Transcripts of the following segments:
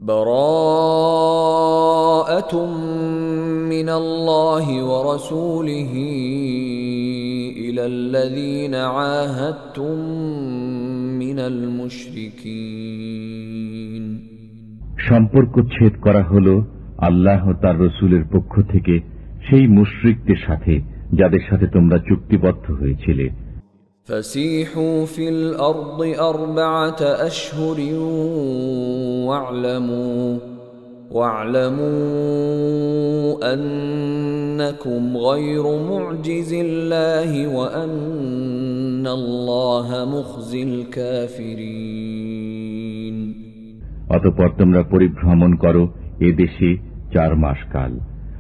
براءة من الله ورسوله إلى الذين عاهدتم من المشركين সম্পর্ক ছেদ করা হলো আল্লাহ ও তার রাসূলের পক্ষ থেকে সেই মুশরিকদের সাথে যাদের সাথে তোমরা চুক্তিবদ্ধ হয়েছিলে। فسيحوا في الأرض 4 أشهر واعلموا أنكم غير معجز الله وأن الله مخزي الكافرين। অতঃপর তোমরা পরিভ্রমণ করো এ দেশে 4 মাস কাল,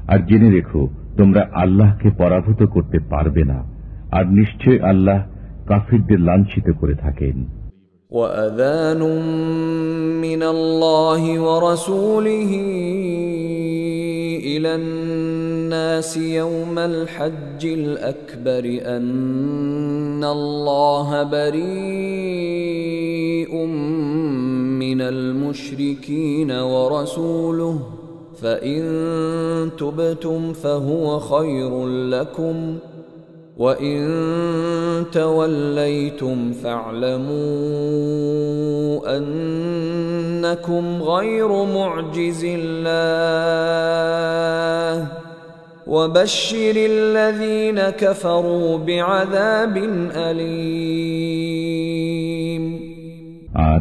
আর জেনে রেখো তোমরা আল্লাহকে পরাভূত করতে পারবে না, আর নিশ্চয় আল্লাহ কাফিরদের লাঞ্ছিত করে থাকেন। وَأَذَانٌ مِّنَ اللَّهِ وَرَسُولِهِ إِلَى النَّاسِ يَوْمَ الْحَجِّ الْأَكْبَرِ أَنَّ اللَّهَ بَرِيءٌ مِّنَ الْمُشْرِكِينَ وَرَسُولُهُ فَإِن تُبْتُمْ فَهُوَ خَيْرٌ لَّكُمْ وَإِن تَوَلَّيْتُمْ فَاعْلَمُوا أَنَّكُمْ غَيْرُ مُعْجِزِ اللَّهِ وَبَشِّرِ الَّذِينَ كَفَرُوا بِعَذَابٍ أَلِيمٍ। আর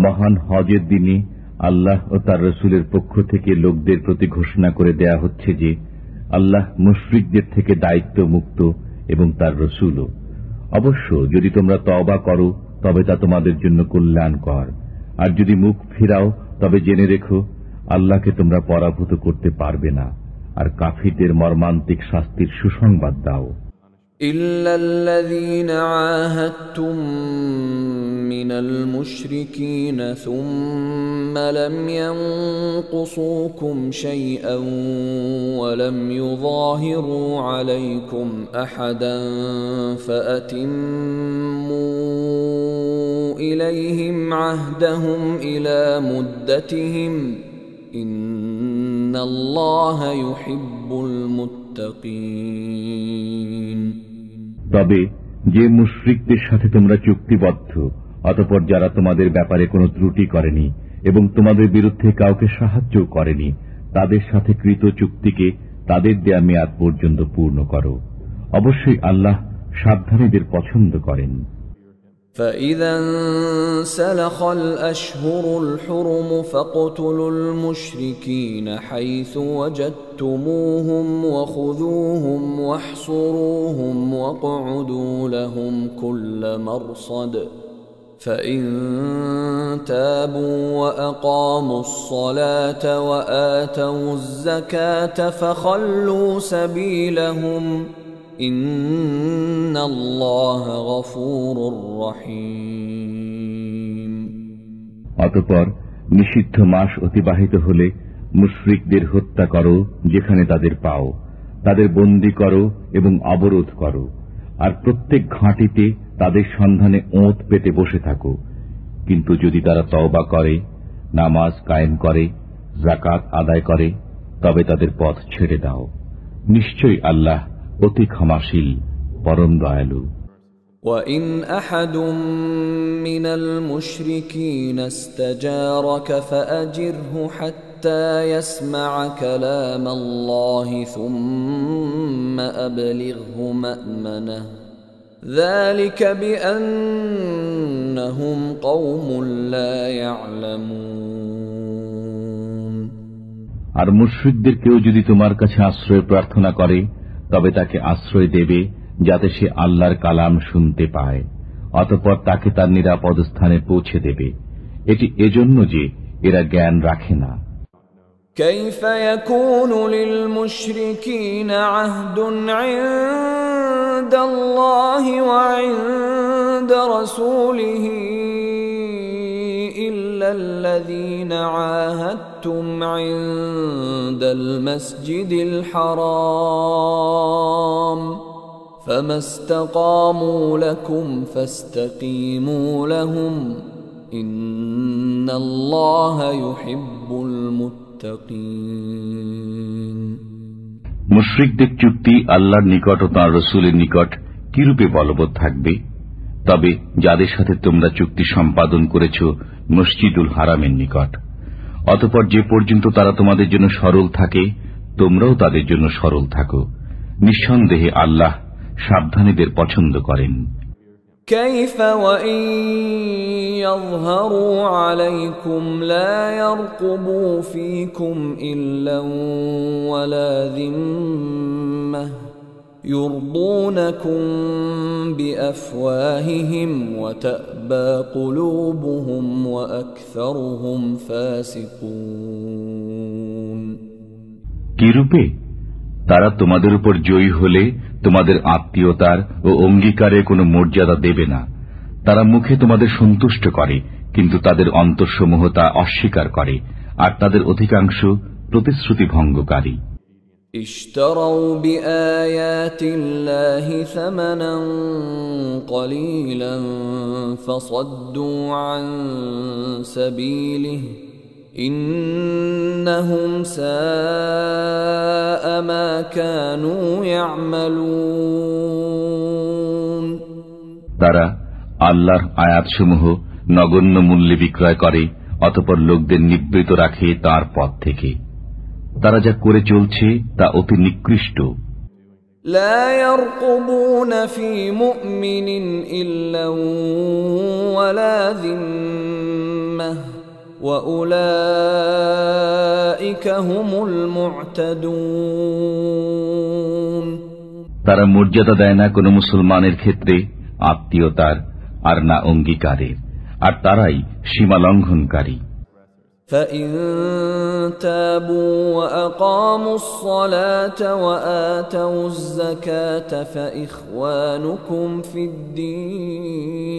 মহান হজের দিনে আল্লাহ ও তার রাসূলের পক্ষ থেকে লোকদের প্রতি ঘোষণা করে দেয়া হচ্ছে যে আল্লাহ মুশরিকদের থেকে দায়িত্ব মুক্ত এবং তার রাসূলও। অবশ্য যদি তোমরা তওবা করো তবে তা তোমাদের জন্য কল্যাণকর, আর যদি মুখ ফিরাও তবে জেনে রেখো আল্লাহকে তোমরা পরাভূত করতে পারবে না, আর কাফিরদের মর্মান্তিক শাস্তির সুসংবাদ দাও। إلا الذين عاهدتم من المشركين ثم لم ينقصوكم شيئا ولم يظاهروا عليكم أحدا فأتموا إليهم عهدهم إلى مدتهم إن الله يحب المتقين। তবে যে মুশরিকদের সাথে তোমরা চুক্তিবদ্ধ, অতঃপর যারা তোমাদের ব্যাপারে কোনো ত্রুটি করেনি এবং তোমাদের বিরুদ্ধে কাউকে সাহায্য করেনি, তাদের সাথে কৃত চুক্তিকে তাদের দেয়া মেয়াদ পর্যন্ত পূর্ণ করো। অবশ্যই আল্লাহ সাবধানীদের পছন্দ করেন। فَإِذَا انسَلَخَ الْأَشْهُرُ الْحُرُمُ فَاقْتُلُوا الْمُشْرِكِينَ حَيْثُ وَجَدتُّمُوهُمْ وَخُذُوهُمْ وَاحْصُرُوهُمْ وَاقْعُدُوا لَهُمْ كُلَّ مَرْصَدٍ فَإِن تَابُوا وَأَقَامُوا الصَّلَاةَ وَآتَوُا الزَّكَاةَ فَخَلُّوا سَبِيلَهُمْ ইন্নাল্লাহ গফুরুর রহিম। অতঃপর নিষিদ্ধ মাস অতিবাহিত হলে মুশরিকদের হত্যা করো যেখানে তাদের পাও, তাদের বন্দী করো এবং অবরোধ করো, আর প্রত্যেক ঘাঁটিতে তাদের সন্ধানে ওঁত পেতে বসে থাকো। কিন্তু যদি তারা তওবা করে, নামাজ কায়েম করে, যাকাত আদায় করে, তবে তাদের পথ ছেড়ে দাও। নিশ্চয়ই আল্লাহ অতি ক্ষমাশীল, পরম দয়ালু। وَإِنْ أَحَدٌ مِّنَ الْمُشْرِكِينَ اسْتَجَارَكَ فَأَجِرْهُ حَتَّى يَسْمَعَ كَلَامَ اللَّهِ ثُمَّ أَبْلِغْهُ مَأْمَنَهُ ذَلِكَ بِأَنَّهُمْ قَوْمٌ لَّا يَعْلَمُونَ। আর মুশরিকদের কেউ যদি তোমার কাছে আশ্রয় প্রার্থনা করে তবে তাকে আশ্রয় দেবে যাতে সে আল্লাহর কালাম শুনতে পায়, অতঃপর তাকে তার নিরাপদ স্থানে পৌঁছে দেবে। এটি এজন্য যে এরা জ্ঞান রাখে না। كيف يكون للمشركين عهد عند الله وعند رسوله إلا الذين عاهدتم عند المسجد الحرام فما استقاموا لكم فاستقيموا لهم ইন্নাল্লাহা ইউহিব্বুল মুত্তাকিন। মুশরিকদের চুক্তি আল্লাহর নিকট ও তাঁর রাসূলের নিকট কিরূপে বলবৎ থাকবে? তবে যাদের সাথে তোমরা চুক্তি সম্পাদন করেছ মসজিদুল হারামের নিকট, অতঃপর যে পর্যন্ত তারা তোমাদের জন্য সরল থাকে তোমরাও তাদের জন্য সরল থাকো। নিঃসন্দেহে আল্লাহ সাবধানীদের পছন্দ করেন। كيف وإن يظهروا عليكم لا يرقبوا فيكم إلا ولا ذمة يرضونكم بأفواههم وتأبى قلوبهم وأكثرهم فاسقون। কিরূপে? তারা তোমাদের উপর জয়ী হলে তোমাদের আত্মীয়তার ও অঙ্গীকারে কোনো মর্যাদা দেবে না। তারা মুখে তোমাদের সন্তুষ্ট করে, কিন্তু তাদের অন্তরসমূহ তা অস্বীকার করে, আর তাদের অধিকাংশ প্রতিশ্রুতি ভঙ্গকারী। اشتروا بآيات الله ثمنا قليلا فصدوا عن سبيله إنهم ساء ما كانوا يعملون। তারা আল্লাহর আয়াতসমূহ নগণ্য মূল্যে বিক্রয় করে, অতঃপর লোকদের নিবৃত রাখে তার পথ থেকে। তারা যা করে চলছে তা অতি নিকৃষ্ট। لا يرقبون في مؤمن إلا ولا ذمة وأولئك هم المعتدون। তারা মর্যাদা দেয় না কোনো মুসলমানের ক্ষেত্রে আত্মীয়তার আর না অঙ্গীকারের, আর তারাই সীমা লঙ্ঘনকারী। فإن تابوا وأقاموا الصلاة وآتوا الزكاة فإخوانكم في الدين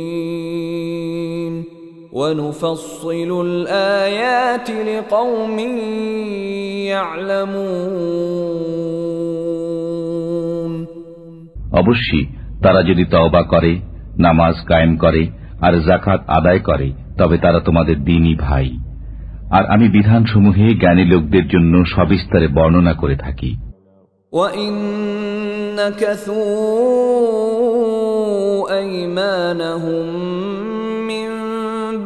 ونفصل الآيات لقوم يعلمون। অবশ্যই তারা যদি তওবা করে, নামাজ কায়েম করে আর যাকাত আদায় করে, তবে তারা তোমাদের দ্বীনী ভাই। আর আমি বিধানসমূহে জ্ঞানী লোকদের জন্য সবিস্তারে বর্ণনা করে থাকি। وَإِن نَكَثُوا أَيْمَانَهُم مِّن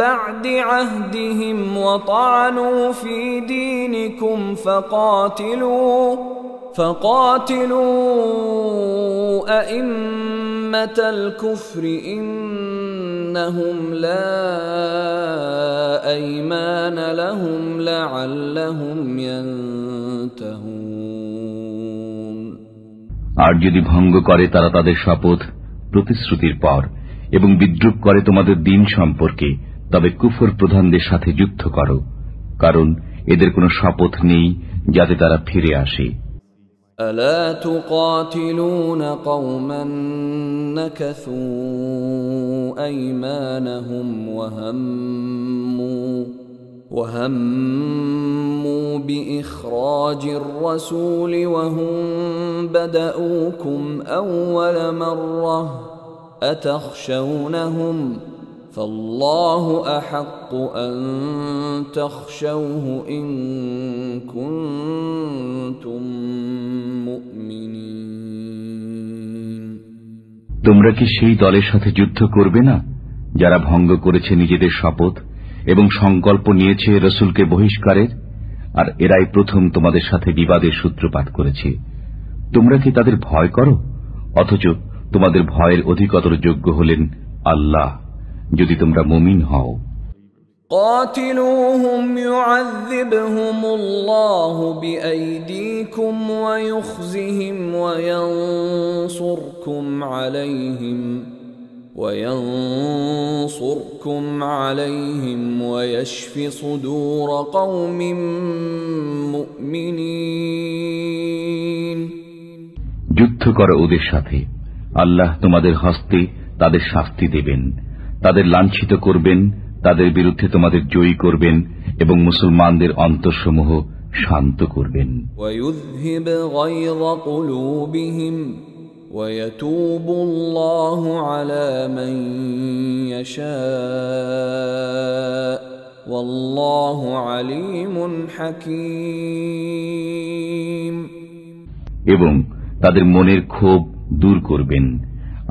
بَعْدِ عَهْدِهِمْ وَطَعَنُوا فِي دِينِكُمْ فقاتلوا أئمة الكفر إنهم لا أيمان لهم لعلهم ينتهون। আর যদি ভঙ্গ করে তারা তাদের শপথ প্রতিশ্রুতির পর এবং বিদ্রুপ করে তোমাদের দিন সম্পর্কে, তবে কুফর প্রধানদের সাথে যুদ্ধ করো, কারণ এদের কোনো শপথ নেই যাতে তারা ফিরে আসে। ألا تقاتلون قوما نكثوا أيمانهم وهموا بإخراج الرسول وهم بدؤوكم أول مرة أتخشونهم فالله أحق أن تخشوه إن كنتم مؤمنين। তোমরা কি সেই দলের সাথে যুদ্ধ করবে না যারা ভঙ্গ করেছে নিজেদের শপথ এবং সংকল্প নিয়েছে রসুলকে বহিষ্কারের? আর এরাই প্রথম তোমাদের সাথে বিবাদের সূত্রপাত করেছে। তোমরা কি তাদের ভয় করো? অথচ তোমাদের ভয়ের অধিকতর যোগ্য হলেন আল্লাহ, যদি তোমরা মুমিন হও। قاتلوهم يعذبهم الله بأيديكم ويخزهم وينصركم عليهم ويشف صدور قوم مؤمنين। যুদ্ধ করো ওদের সাথে, আল্লাহ তোমাদের হস্তে তাদের শাস্তি দেবেন, তাদের লাঞ্ছিত করবেন, তাদের বিরুদ্ধে তোমাদের জয়ী করবেন এবং মুসলমানদের অন্তরসমূহ শান্ত করবেন। ويذهب غيظ قلوبهم ويتوب الله على من يشاء والله عليم حكيم এবং তাদের মনের ক্ষোভ দূর করবেন,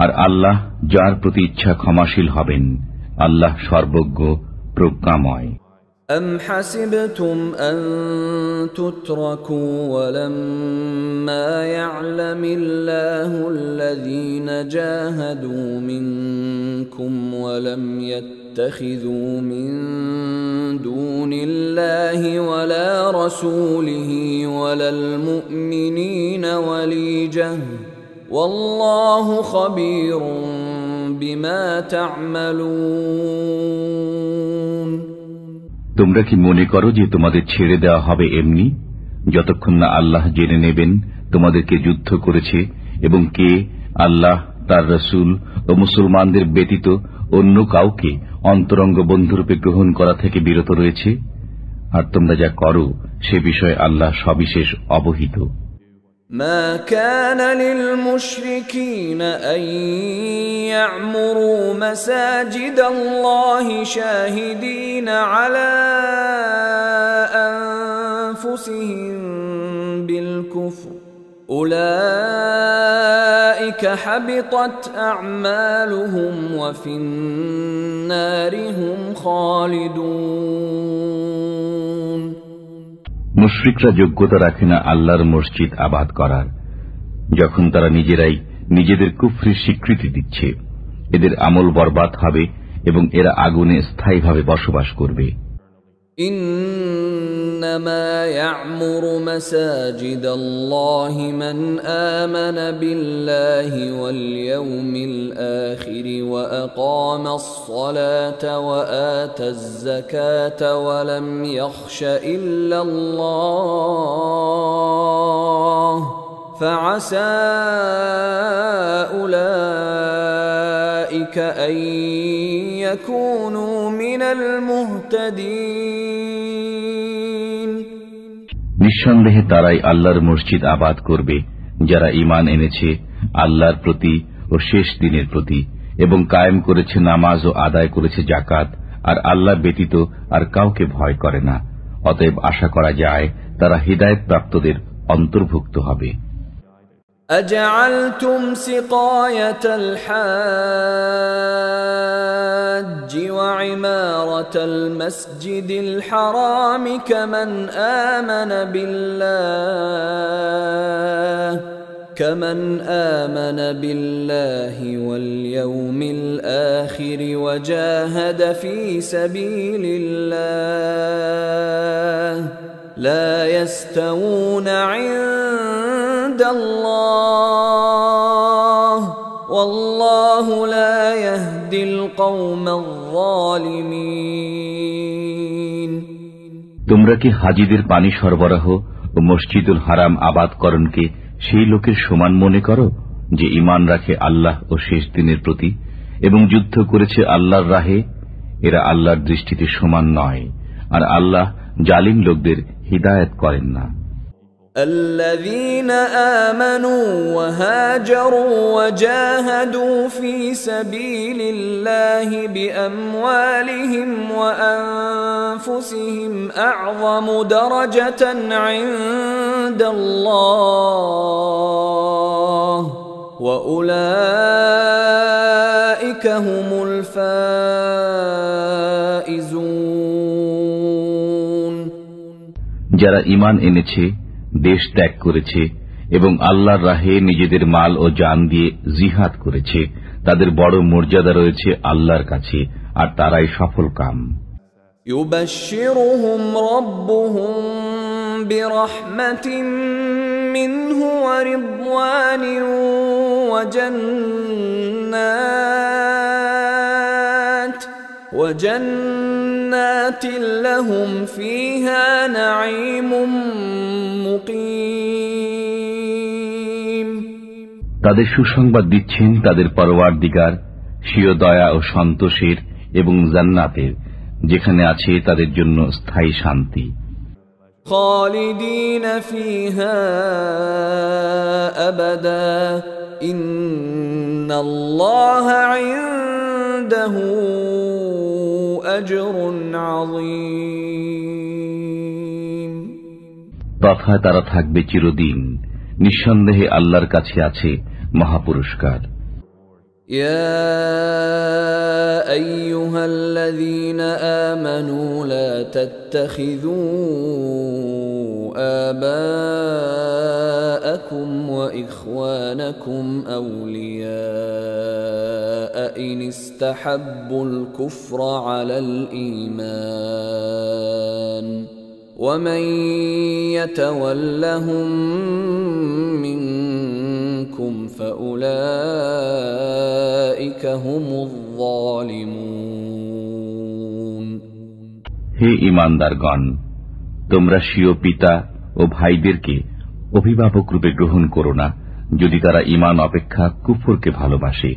আর আল্লাহ যার প্রতি ইচ্ছা ক্ষমাশীল হবেন। আল্লাহ সর্বজ্ঞ প্রজ্ঞাময়। أم حسبتم أن تتركوا ولما يعلم الله الذين جاهدوا منكم ولم يتخذوا من دون الله ولا رسوله ولا المؤمنين وليجة والله خبير بما تعملون। তোমরা কি মনে করো যে তোমাদের ছেড়ে দেওয়া হবে এমনি, যতক্ষণ না আল্লাহ জেনে নেবেন তোমাদেরকে যুদ্ধ করেছে এবং কে আল্লাহ, তার রাসূল ও মুসলমানদের ব্যতীত অন্য কাউকে অন্তরঙ্গ বন্ধুরূপে গ্রহণ করা থেকে বিরত রয়েছে? আর তোমরা যা করো সে বিষয়ে আল্লাহ সবিশেষ অবহিত। ما كان للمشركين أن يعمروا مساجد الله شاهدين على أنفسهم بالكفر أولئك حبطت أعمالهم وفي النار هم خالدون। মুশরিকরা যোগ্যতা রাখে না আল্লাহর মসজিদ আবাদ করার, যখন তারা নিজেরাই নিজেদের কুফরির স্বীকৃতি দিচ্ছে। এদের আমল বরবাদ হবে এবং এরা আগুনে স্থায়ীভাবে বসবাস করবে। إنما يعمر مساجد الله من آمن بالله واليوم الآخر وأقام الصلاة وآتى الزكاة ولم يخش إلا الله فعسى أولئك أن يكونوا من المهتدين। নিঃসন্দেহে তারাই আল্লাহর মসজিদ আবাদ করবে যারা ঈমান এনেছে আল্লাহর প্রতি ও শেষ দিনের প্রতি এবং কায়েম করেছে নামাজ ও আদায় করেছে যাকাত, আর আল্লাহ ব্যতীত আর কাউকে ভয় করে না। অতএব আশা করা যায় তারা হিদায়াত প্রাপ্তদের অন্তর্ভুক্ত হবে। أجعلتم سقاية الحاج وعمارة المسجد الحرام كمن آمن بالله واليوم الآخر وجاهد في سبيل الله لا يستوون عند الله والله لا يهدي القوم الظالمين। তোমরা কি হাজীদের পানি সরবরাহ ও মসজিদুল হারাম আবাদকরণকে সেই লোকের সমান মনে করো যে ঈমান রাখে আল্লাহ ও শেষ দিনের প্রতি এবং যুদ্ধ করেছে আল্লাহর রাহে? এরা আল্লাহর দৃষ্টিতে সমান নয়, আর আল্লাহ জালিম লোকদের হিদায়াত করেন না। الذين آمنوا وهاجروا وجاهدوا في سبيل الله بأموالهم وأنفسهم أعظم درجة عند الله وأولئك هم الفائزون। যারা ঈমান এনেছে, দেশ ত্যাগ করেছে এবং আল্লাহর রাহে নিজেদের মাল ও জান দিয়ে জিহাদ করেছে, তাদের বড় মর্যাদা রয়েছে আল্লাহর কাছে, আর তারাই সফল কাম। يبشرهم ربهم برحمة منه ورضوان وجنات لهم فيها نعيم مقيم। তাদের সুসংবাদ দিচ্ছেন তাদের পরওয়ারদিগার স্বীয় দয়া ও সন্তোষের এবং জান্নাতের, যেখানে আছে তাদের জন্য স্থায়ী শান্তি। خالدين فيها أبدا إن الله عنده أجر عظيم তথা তারা থাকবে চিরদিন। নিঃসন্দেহে আল্লাহর কাছে আছে মহাপুরস্কার। يا أيها الذين آمنوا لا تتخذوا آباءكم وإخوانكم أولياء إن استحبوا الكفر على الإيمان ومن يتولهم منكم فأولئك هم الظالمون হে ঈমানদারগণ, তোমরা স্বীয় পিতা ও ভাইদেরকে অভিভাবক রূপে গ্রহণ করো না, যদি তারা ঈমান অপেক্ষা কুফরকে ভালোবাসে,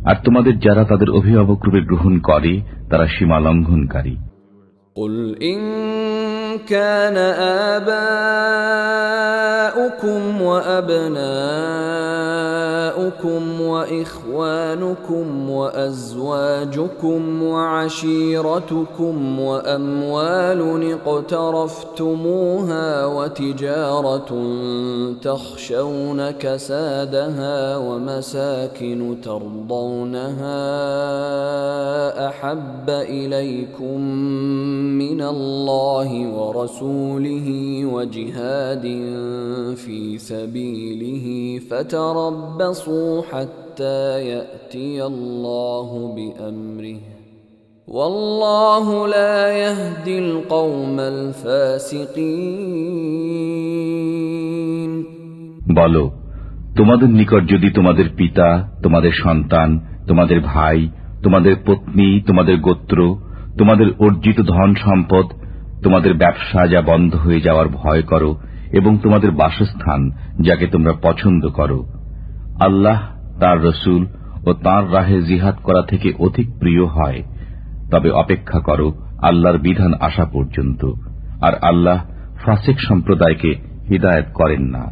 আর তোমাদের যারা তাদের অভিভাবক রূপে গ্রহণ করে তারা সীমা লঙ্ঘনকারী। قل إن كان آباؤكم وأبناؤكم وإخوانكم وأزواجكم وعشيرتكم وأموال اقترفتموها وتجارة تخشون كسادها ومساكن ترضونها أحب إليكم من الله ورسوله وجهاد في سبيله فتربصوا حتى يأتي الله بأمره والله لا يهدي القوم الفاسقين বলো, তোমাদের নিকট যদি তোমাদের পিতা, তোমাদের সন্তান, তোমাদের ভাই, তোমাদের পত্নী, তোমাদের গোত্র, তোমাদের অর্জিত ধন সম্পদ, তোমাদের ব্যবসা যা বন্ধ হয়ে যাওয়ার ভয় করো এবং তোমাদের বাসস্থান যাকে তোমরা পছন্দ করো, আল্লাহ, তার রসুল ও তাঁর রাহে জিহাদ করা থেকে অধিক প্রিয় হয়, তবে অপেক্ষা করো আল্লাহর বিধান আসা পর্যন্ত, আর আল্লাহ ফাসিক সম্প্রদায়কে হিদায়াত করেন না।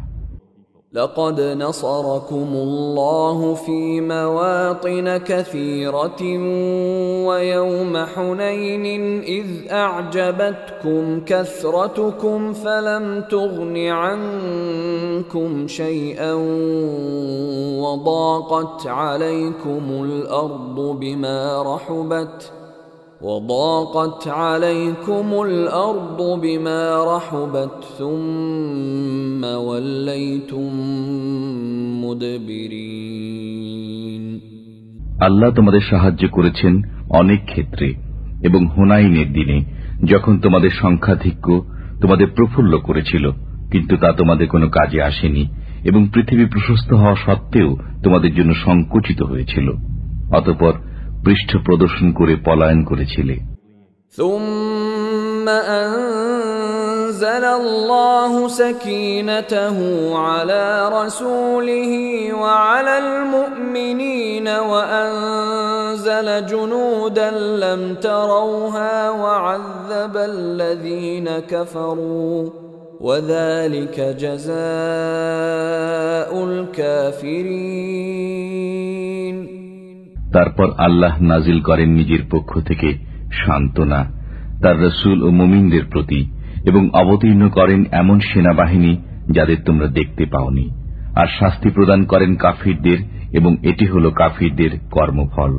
لقد نصركم الله في مواطن كثيرة ويوم حنين إذ أعجبتكم كثرتكم فلم تغن عنكم شيئا وضاقت عليكم الأرض بما رحبت ثم وليتم مدبرين আল্লাহ তোমাদের সাহায্য করেছেন অনেক ক্ষেত্রে, এবং হুনাইনের দিনে যখন তোমাদের সংখ্যাধিক্য তোমাদের প্রফুল্ল করেছিল, কিন্তু তা তোমাদের কোনো কাজে আসেনি, এবং পৃথিবী প্রশস্ত হওয়া সত্ত্বেও তোমাদের জন্য সংকুচিত হয়েছিল। অতঃপর পৃষ্ঠ প্রদর্শন করে পলায়ন করেছিলে। ثم أنزل الله سكينته على رسوله وعلى المؤمنين وأنزل جنودا لم تروها وعذب الذين كفروا وذلك جزاء الكافرين তারপর আল্লাহ নাজিল করেন নিজের পক্ষ থেকে সান্ত্বনা তার রসুল ও মুমিনদের প্রতি, এবং অবতীর্ণ করেন এমন সেনাবাহিনী যাদের তোমরা দেখতে পাওনি, আর শাস্তি প্রদান করেন কাফিরদের, এবং এটি হল কাফিরদের কর্মফল।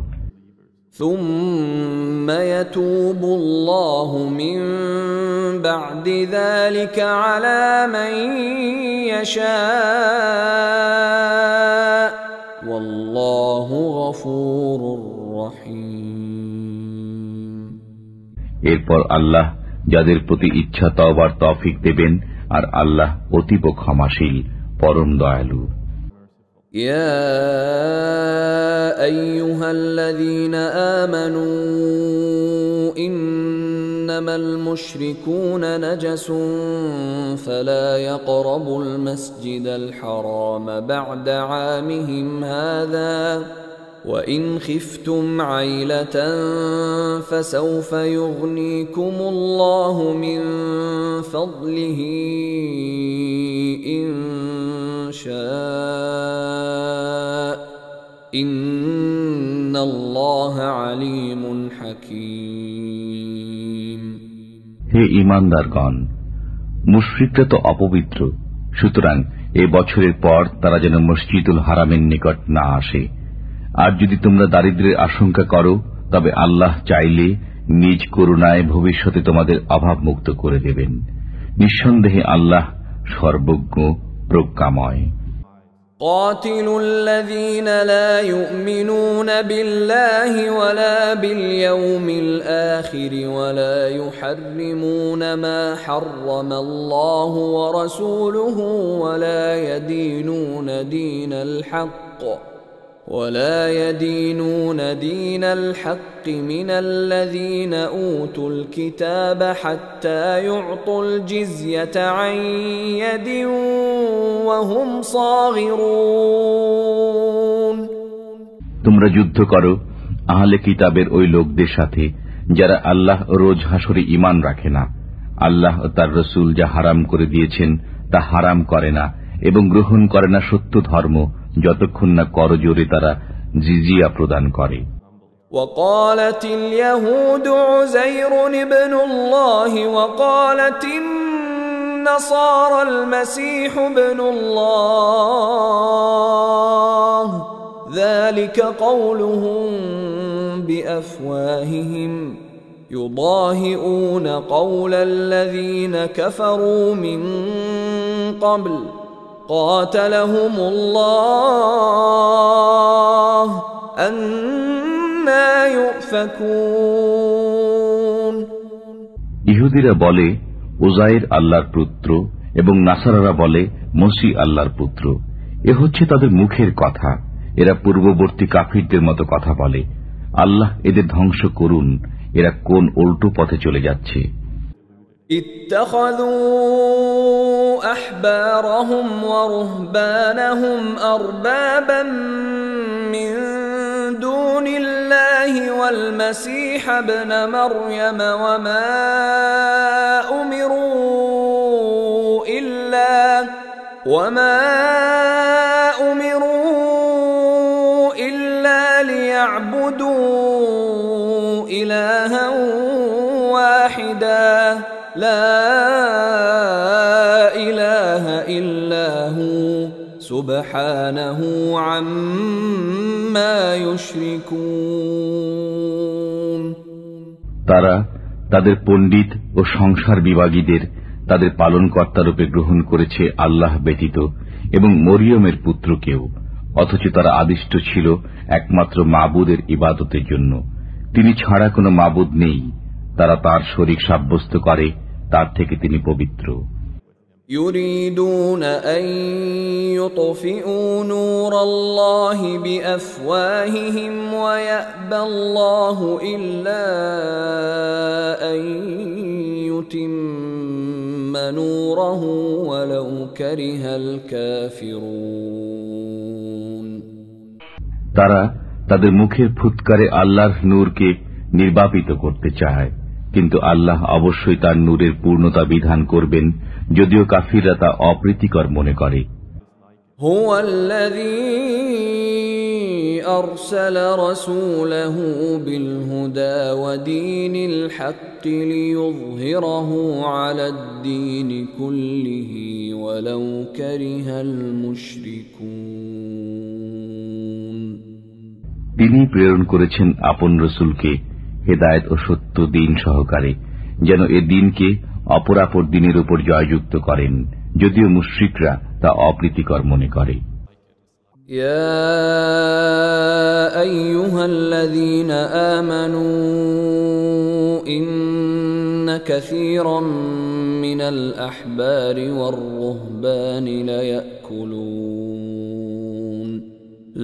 ثم يتوب الله من بعد ذلك على من يشاء والله غفور رحيم এরপর আল্লাহ যাদের প্রতি ইচ্ছা তওবার তৌফিক দেবেন, আর আল্লাহ অতীব ক্ষমাশীল, পরম দয়ালু। يا أيها الذين آمنوا إنما المشركون نجس فلا يقربوا المسجد الحرام بعد عامهم هذا وإن خفتم عيلة فسوف يغنيكم الله من فضله إن شاء إن الله عليم حكيم. হে ঈমানদারগণ, মুশরিকরা তো অপবিত্র, সুতরাং এ বছরের পর তারা যেন মসজিদুল হারামের নিকট না আসে। আর যদি তোমরা দারিদ্র্যের আশঙ্কা করো, তবে আল্লাহ চাইলে নিজ করুণায় ভবিষ্যতে তোমাদের অভাব মুক্ত করে দেবেন। নিঃসন্দেহে আল্লাহ সর্বজ্ঞ, প্রজ্ঞাময়। قاتلوا الذين لا يؤمنون بالله ولا باليوم الآخر ولا يحرمون ما حرم الله ورسوله ولا يدينون دين الحق من الذين أوتوا الكتاب حتى يعطوا الجزية عن يد وهم صاغرون। তোমরা যুদ্ধ করো আহলে কিতাবের ওই লোকদের সাথে যারা আল্লাহ রোজ হাসরে ঈমান রাখে না, আল্লাহ ও তার রাসূল যা হারাম করে দিয়েছেন তা হারাম করে না এবং গ্রহণ করে না সত্য ধর্ম, যতক্ষণ না করজোরে তারা জিজিয়া প্রদান করে। وقالت اليهود عزير ابن الله وقالت النصارى المسيح ابن الله ذلك قولهم بأفواههم يضاهئون قول الذين كفروا من قبل قاتلهم الله أنى يؤفكون। ইহুদিরা বলে উজাইর আল্লাহর পুত্র এবং নাসারারা বলে মসিহ আল্লাহর পুত্র। এ হচ্ছে তাদের মুখের কথা, এরা পূর্ববর্তী কাফিরদের মতো কথা বলে। আল্লাহ এদের ধ্বংস করুন, এরা কোন উল্টো পথে চলে যাচ্ছে। اتخذوا أحبارهم ورهبانهم أربابا من دون الله والمسيح ابن مريم وما أمروا إلا ليعبدوا إلها واحدا لا إله إلا هو سبحانه عما يشركون। তারা তাদের পণ্ডিত ও সংসার বিভাগীদের তাদের পালনকর্তারূপে গ্রহণ করেছে আল্লাহ ব্যতীত এবং মরিয়মের পুত্রকেও, অথচ তারা আদিষ্ট ছিল একমাত্র মাবুদের ইবাদতের জন্য। তিনি ছাড়া কোনো মাবুদ নেই, তারা তার শরীক সাব্যস্ত করে, তার থেকে তিনি পবিত্র। يريدون أن يطفئوا نور الله بأفواههم ويأبى الله إلا أن يتم نوره ولو كره الكافرون। তারা তাদের মুখের ফুৎকারে আল্লাহর নূরকে নির্বাপিত করতে চায়, কিন্তু আল্লাহ অবশ্যই তার নূরের পূর্ণতা বিধান করবেন, যদিও কাফিররা তা অপ্রীতিকর মনে করে। هو الذي أرسل رسوله بالهدى ودين الحق ليظهره على الدين كله ولو كره المشركون। তিনি প্রেরণ করেছেন আপন রসুলকে হেদায়েত ও সত্য দিন সহকারে, যেন এ দিনকে অপরাপর দিনের উপর জয়যুক্ত করেন, যদিও মুশরিকরা তা অপ্রীতিকর মনে করে। يا أيها الذين آمنوا إن كثيرا من الأحبار والرهبان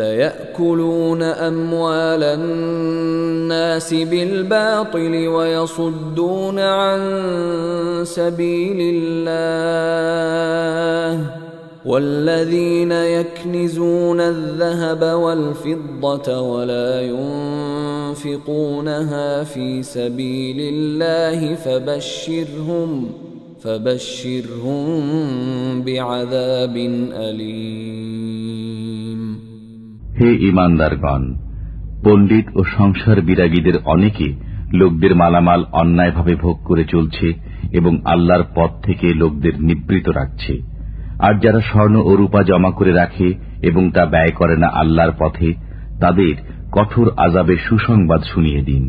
ليأكلون أموال الناس بالباطل ويصدون عن سبيل الله والذين يكنزون الذهب والفضة ولا ينفقونها في سبيل الله فبشرهم بعذاب أليم। হে ঈমানদারগণ, পণ্ডিত ও সংসার বিরাগীদের অনেকে লোকদের মালামাল অন্যায়ভাবে ভোগ করে চলছে এবং আল্লাহর পথ থেকে লোকদের নিবৃত রাখছে। আর যারা স্বর্ণ ও রূপা জমা করে রাখে এবং তা ব্যয় করে না আল্লাহর পথে, তাদের কঠোর আযাবের সুসংবাদ শুনিয়ে দিন।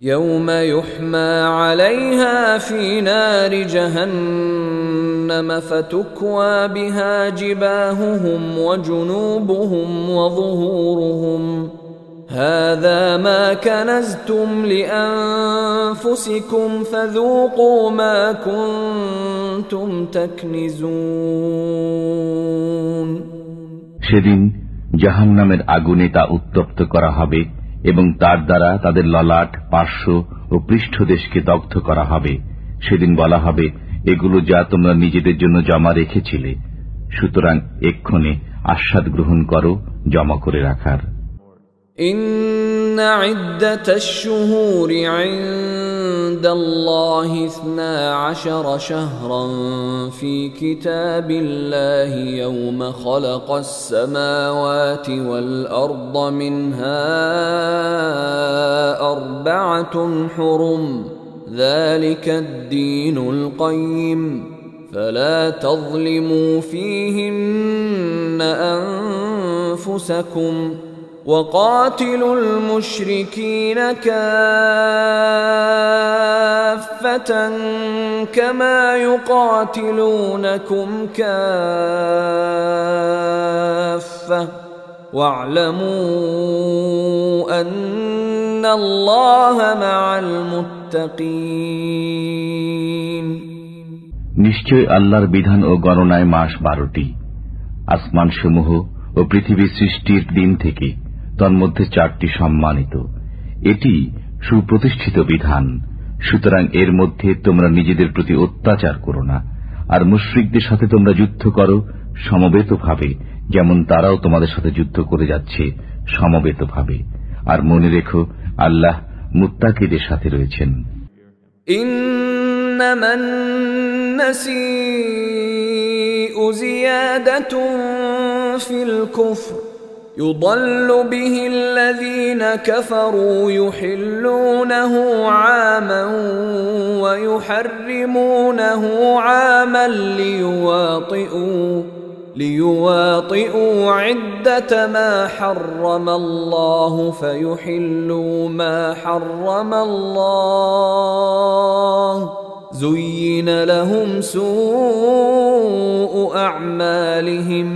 يوم يحمى عليها في نار جهنم فتكوى بها جباههم وجنوبهم وظهورهم هذا ما كنزتم لأنفسكم فذوقوا ما كنتم تكنزون। সেদিন জাহান্নামের আগুনে তা উত্তপ্ত করা হবে এবং তার দ্বারা তাদের ললাট, পার্শ্ব ও পৃষ্ঠদেশকে দগ্ধ করা হবে। সেদিন বলা হবে, এগুলো যা তোমরা নিজেদের জন্য জমা রেখেছিলে, সুতরাং এক্ষণে আস্বাদ গ্রহণ করো জমা করে রাখার। إن عدة الشهور عند الله 12 شهرا في كتاب الله يوم خلق السماوات والأرض منها 4 حرم ذلك الدين القيم فلا تظلموا فيهن أنفسكم وقاتلوا المشركين كافة كما يقاتلونكم كافة واعلموا أن الله مع المتقين। নিশ্চয় আল্লাহর বিধান ও গণনায় মাস 12টি, আসমানসমূহ ও পৃথিবী সৃষ্টির দিন থেকে তন্মধ্যে 4টি সম্মানিত। এটি সুপ্রতিষ্ঠিত বিধান, সুতরাং এর মধ্যে তোমরা নিজেদের প্রতি অত্যাচার করো না। আর মুশরিকদের সাথে তোমরা যুদ্ধ করো সমবেতভাবে, যেমন তারাও তোমাদের সাথে যুদ্ধ করে যাচ্ছে সমবেতভাবে। আর মনে রেখো, আল্লাহ মুত্তাকিদের সাথে রয়েছেন। ইন্নামান নাসিউ জিয়াদাতুন ফিল কুফর يضل به الذين كفروا يحلونه عاما ويحرمونه عاما ليواطئوا عدة ما حرم الله فيحلوا ما حرم الله زين لهم سوء أعمالهم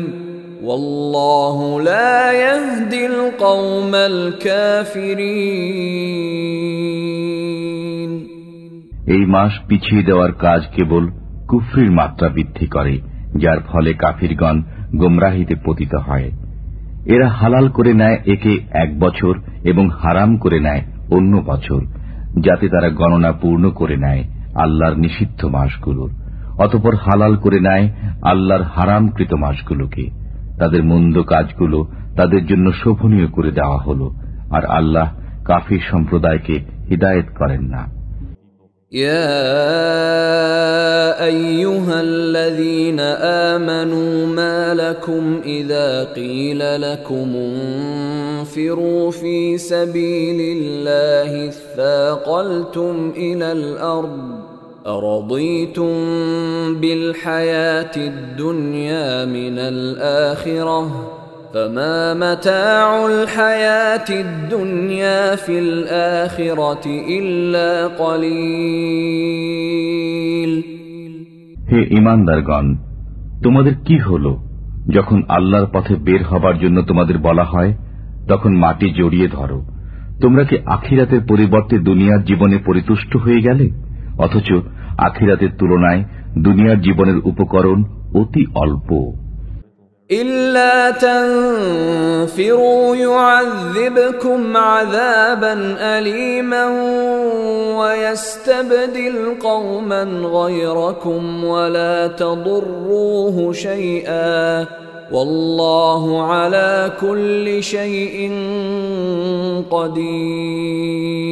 والله لا يهدي القوم الكافرين। এই মাস পিছিয়ে দেওয়ার কাজ কেবল কুফরির মাত্রা বৃদ্ধি করে, যার ফলে কাফিরগণ গোমরাহিতে পতিত হয়। এরা হালাল করে নেয় একে 1 বছর এবং হারাম করে নেয় অন্য বছর, যাতে তারা গণনা পূর্ণ করে নেয় আল্লাহর নিষিদ্ধ মাসগুলোর। অতঃপর হালাল করে নেয় আল্লাহর হারামকৃত মাসগুলোকে। তাদের মন্দ কাজগুলো তাদের জন্য শোভনীয় করে দেওয়া হল, আর আল্লাহ কাফির সম্প্রদায়কে হিদায়েত করেন না। يا أيها الذين آمنوا ما لكم إذا قيل لكم انفروا في سبيل الله اثاقلتم إلى الأرض أرضيتم بالحياة الدنيا من الآخرة فما متاع الحياة الدنيا في الآخرة إلا قليل। হে ঈমানদারগণ, তোমাদের কি হলো যখন আল্লাহর পথে বের হবার জন্য তোমাদের বলা হয়, তখন মাটি জড়িয়ে ধরো। তোমরা কি আখিরাতের পরিবর্তে দুনিয়ার জীবনে পরিতুষ্ট হয়ে গেলে? অথচ আখিরাতের তুলনায় দুনিয়ার জীবনের উপকরণ অতি অল্প। إلا تنفروا يعذبكم عذابا أليما ويستبدل قوما غيركم ولا تضروه شيئا والله على كل شيء قدير।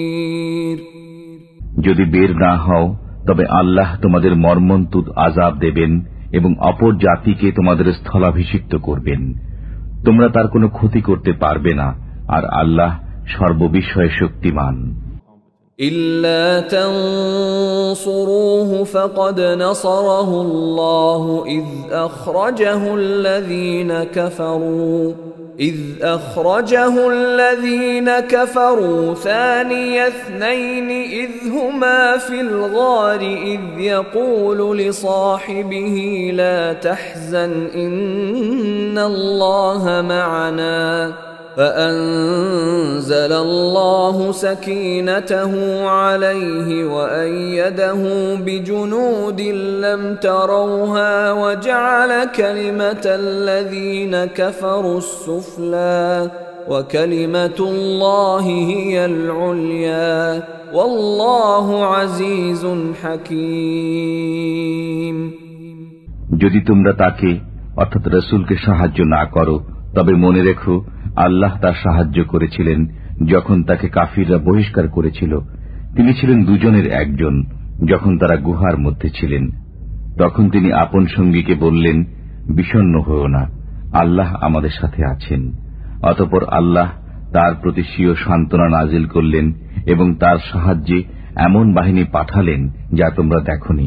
যদি বের না হও, তবে আল্লাহ তোমাদের মর্মন্তুদ আযাব দেবেন এবং অপর জাতিকে তোমাদের স্থলাভিষিক্ত করবেন। তোমরা তার কোনো ক্ষতি করতে পারবে না, আর আল্লাহ সর্ববিষয়ে শক্তিমান। إلا تنصروه فقد نصره الله إذ أخرجه الذين كفروا ثاني اثنين إذ هما في الغار إذ يقول لصاحبه لا تحزن إن الله معنا فأنزل الله سكينته عليه وأيده بجنود لم تروها وجعل كلمة الذين كفروا السفلى وكلمة الله هي العليا والله عزيز حكيم। যদি তোমরা তাকে অর্থাৎ রাসূলকে সাহায্য না করো তবে মনে রেখো আল্লাহ তার সাহায্য করেছিলেন যখন তাকে কাফিররা বহিষ্কার করেছিল। তিনি ছিলেন দুজনের একজন। যখন তারা গুহার মধ্যে ছিলেন তখন তিনি আপন সঙ্গীকে বললেন, বিষণ্ণ হও না, আল্লাহ আমাদের সাথে আছেন। অতঃপর আল্লাহ তার প্রতি স্বীয় সান্ত্বনা নাজিল করলেন এবং তার সাহায্যে এমন বাহিনী পাঠালেন যা তোমরা দেখনি।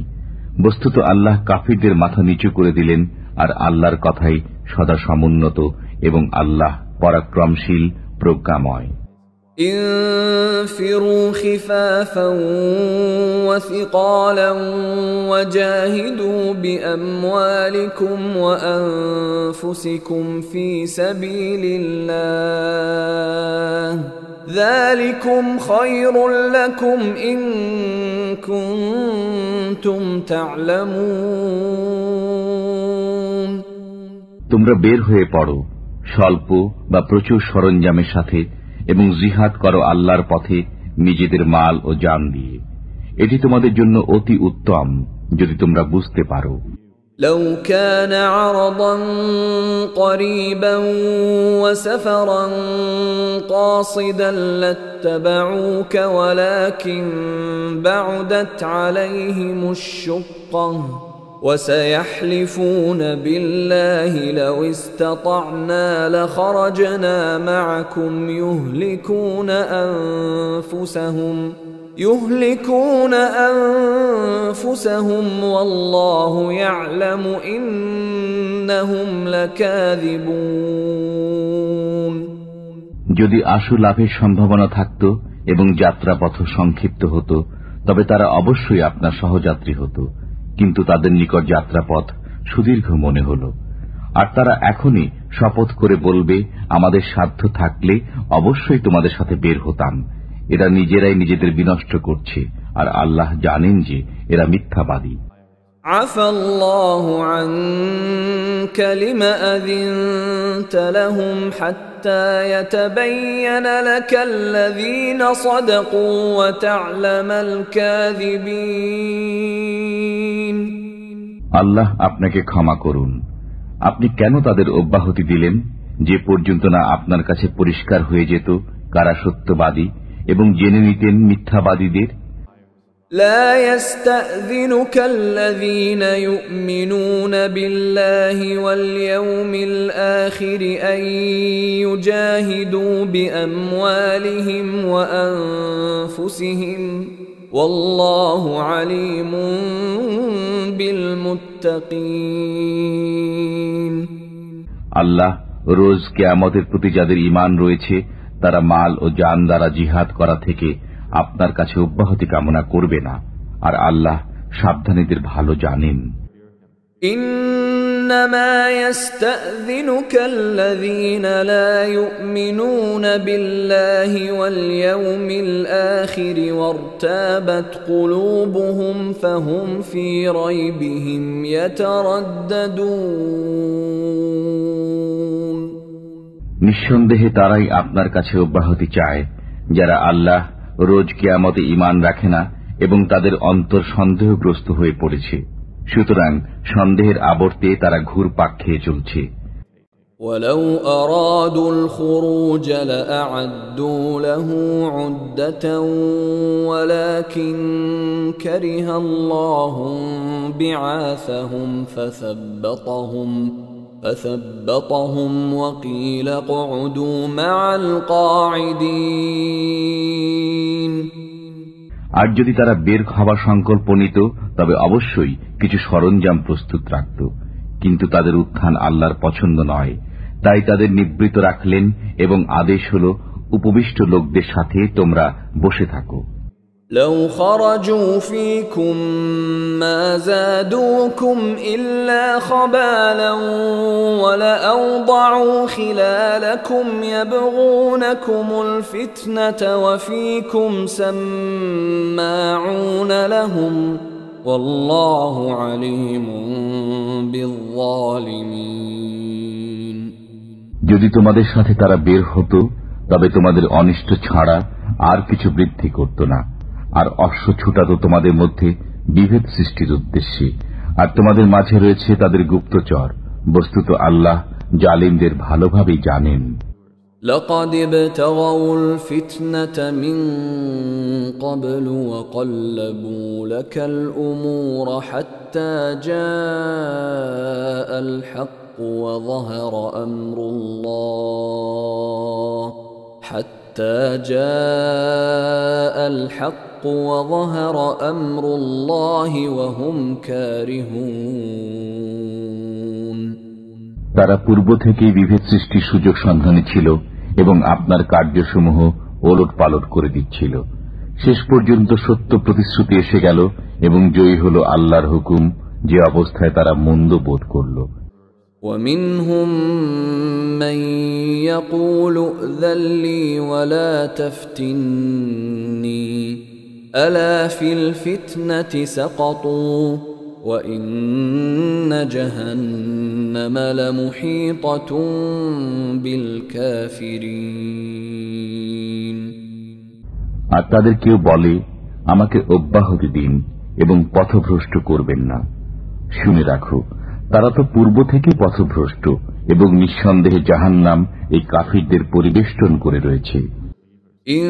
বস্তুত আল্লাহ কাফিরদের মাথা নিচু করে দিলেন, আর আল্লাহর কথাই সদা সমুন্নত এবং আল্লাহ পরাক্রমশীল প্রজ্ঞাময়। انفروا خفافا وثقالا وجاهدوا بأموالكم وأنفسكم في سبيل الله ذلكم خير لكم إن كنتم تعلمون। তোমরা বের হয়ে পড়ো স্বল্প বা প্রচুর সরঞ্জামের সাথে এবং জিহাদ করো আল্লাহর পথে নিজেদের মাল ও জান দিয়ে। এটি তোমাদের জন্য অতি উত্তম যদি তোমরা বুঝতে পারো। لو كان عرضا قريبا وسفرا قاصدا لاتبعوك ولكن بعدت عليهم الشقة وسيحلفون بالله لو استطعنا لخرجنا معكم يهلكون أنفسهم والله يعلم إنهم لكاذبون। যদি আশু লাভের সম্ভাবনা থাকত এবং যাত্রাপথ সংক্ষিপ্ত হতো তবে তারা অবশ্যই আপনার সহযাত্রী হতো, কিন্তু তাদের নিকট যাত্রাপথ সুদীর্ঘ মনে হল। আর তারা এখনই শপথ করে বলবে, আমাদের সাধ্য থাকলে অবশ্যই তোমাদের সাথে বের হতাম। এরা নিজেরাই নিজেদের বিনষ্ট করছে, আর আল্লাহ জানেন যে এরা মিথ্যাবাদী। আফাল্লাহু আনকা লিমা আযিনতা লাহুম হাত্তা ইয়াতাবায়্যানা লাকাল্লাযীনা সাদাকু ওয়া তা'লামাল কাযিবিন। আল্লাহ আপনাকে ক্ষমা করুন। আপনি কেন তাদের অব্যাহতি দিলেন যে পর্যন্ত না আপনার কাছে পরিষ্কার হয়ে যেত কারা সত্যবাদী এবং জেনে নিতেন মিথ্যাবাদীদের। لا يستأذنك الذين يؤمنون بالله واليوم الآخر أن يجاهدوا بأموالهم وأنفسهم والله عليم بالمتقين। আল্লাহ রোজ কিয়ামতের প্রতি যাদের ঈমান রয়েছে তারা মাল ও জান দ্বারা জিহাদ করা থেকে আপনার কাছে অব্যাহতি কামনা করবে না, আর আল্লাহ সাবধানীদের ভালো জানেন। إنما يستأذنك الذين لا يؤمنون بالله واليوم الآخر وارتابت قلوبهم فهم في ريبهم يترددون। নিঃসন্দেহে তারাই আপনার কাছে অব্যাহতি চায় যারা আল্লাহ রোজ কিয়ামতে ঈমান রাখে না এবং তাদের অন্তর সন্দেহগ্রস্ত হয়ে পড়েছে, সুতরাং সন্দেহের আবর্তে তারা ঘুরপাক খেয়ে চলছে। ولو أرادوا الخروج لأعدوا له عدة ولكن كره الله بعاثهم فثبطهم وقيل اقعدوا مع القاعدين আর যদি তারা বের হওয়ার সংকল্প নিত তবে অবশ্যই কিছু সরঞ্জাম প্রস্তুত রাখত, কিন্তু তাদের উত্থান আল্লাহর পছন্দ নয়, তাই তাদের নিবৃত রাখলেন এবং আদেশ হল উপবিষ্ট লোকদের সাথে তোমরা বসে থাকো। لو خرجوا فيكم ما زادوكم إلا خبالا ولأوضعوا خلالكم يبغونكم الفتنة وفيكم سماعون لهم والله عليم بالظالمين যদি তোমাদের সাথে তারা বের হতো তবে তোমাদের অনিষ্ট ছাড়া আর কিছু বৃদ্ধি করত না, আর অশ্ব ছুটাতো তোমাদের মধ্যে বিভেদ সৃষ্টির উদ্দেশ্যে, আর তোমাদের মাঝে রয়েছে তাদের গুপ্তচর। বস্তুত আল্লাহ জালিমদের ভালোভাবেই জানেন। لقد ابتغوا الفتنة من قبل وقلبوا لك الأمور حتى جاء الحق وظهر أمر الله حتى جاء الحق وظهر أمر الله وهم كارهون তারা পূর্ব থেকেই বিভেদ সৃষ্টির সুযোগ সন্ধানে ছিল এবং আপনার কার্যসমূহ ওলট পালট করে দিচ্ছিল। শেষ পর্যন্ত সত্য প্রতিশ্রুতি এসে গেল এবং জয়ী হল আল্লাহর হুকুম, যে অবস্থায় তারা মন্দ বোধ করল। ومنهم من يقول ائذن لي ولا تفتني ألا في الفتنة سقطوا وإن جهنم لمحيطة بالكافرين আর তাদের কেউ বলে, আমাকে অব্যাহতি দিন এবং পথভ্রষ্ট করবেন না। শুনে রাখো, তারা তো পূর্ব থেকে পথভ্রষ্ট এবং নিঃসন্দেহে জাহান্নাম এই কাফিরদের পরিবেষ্টন করে রয়েছে। إن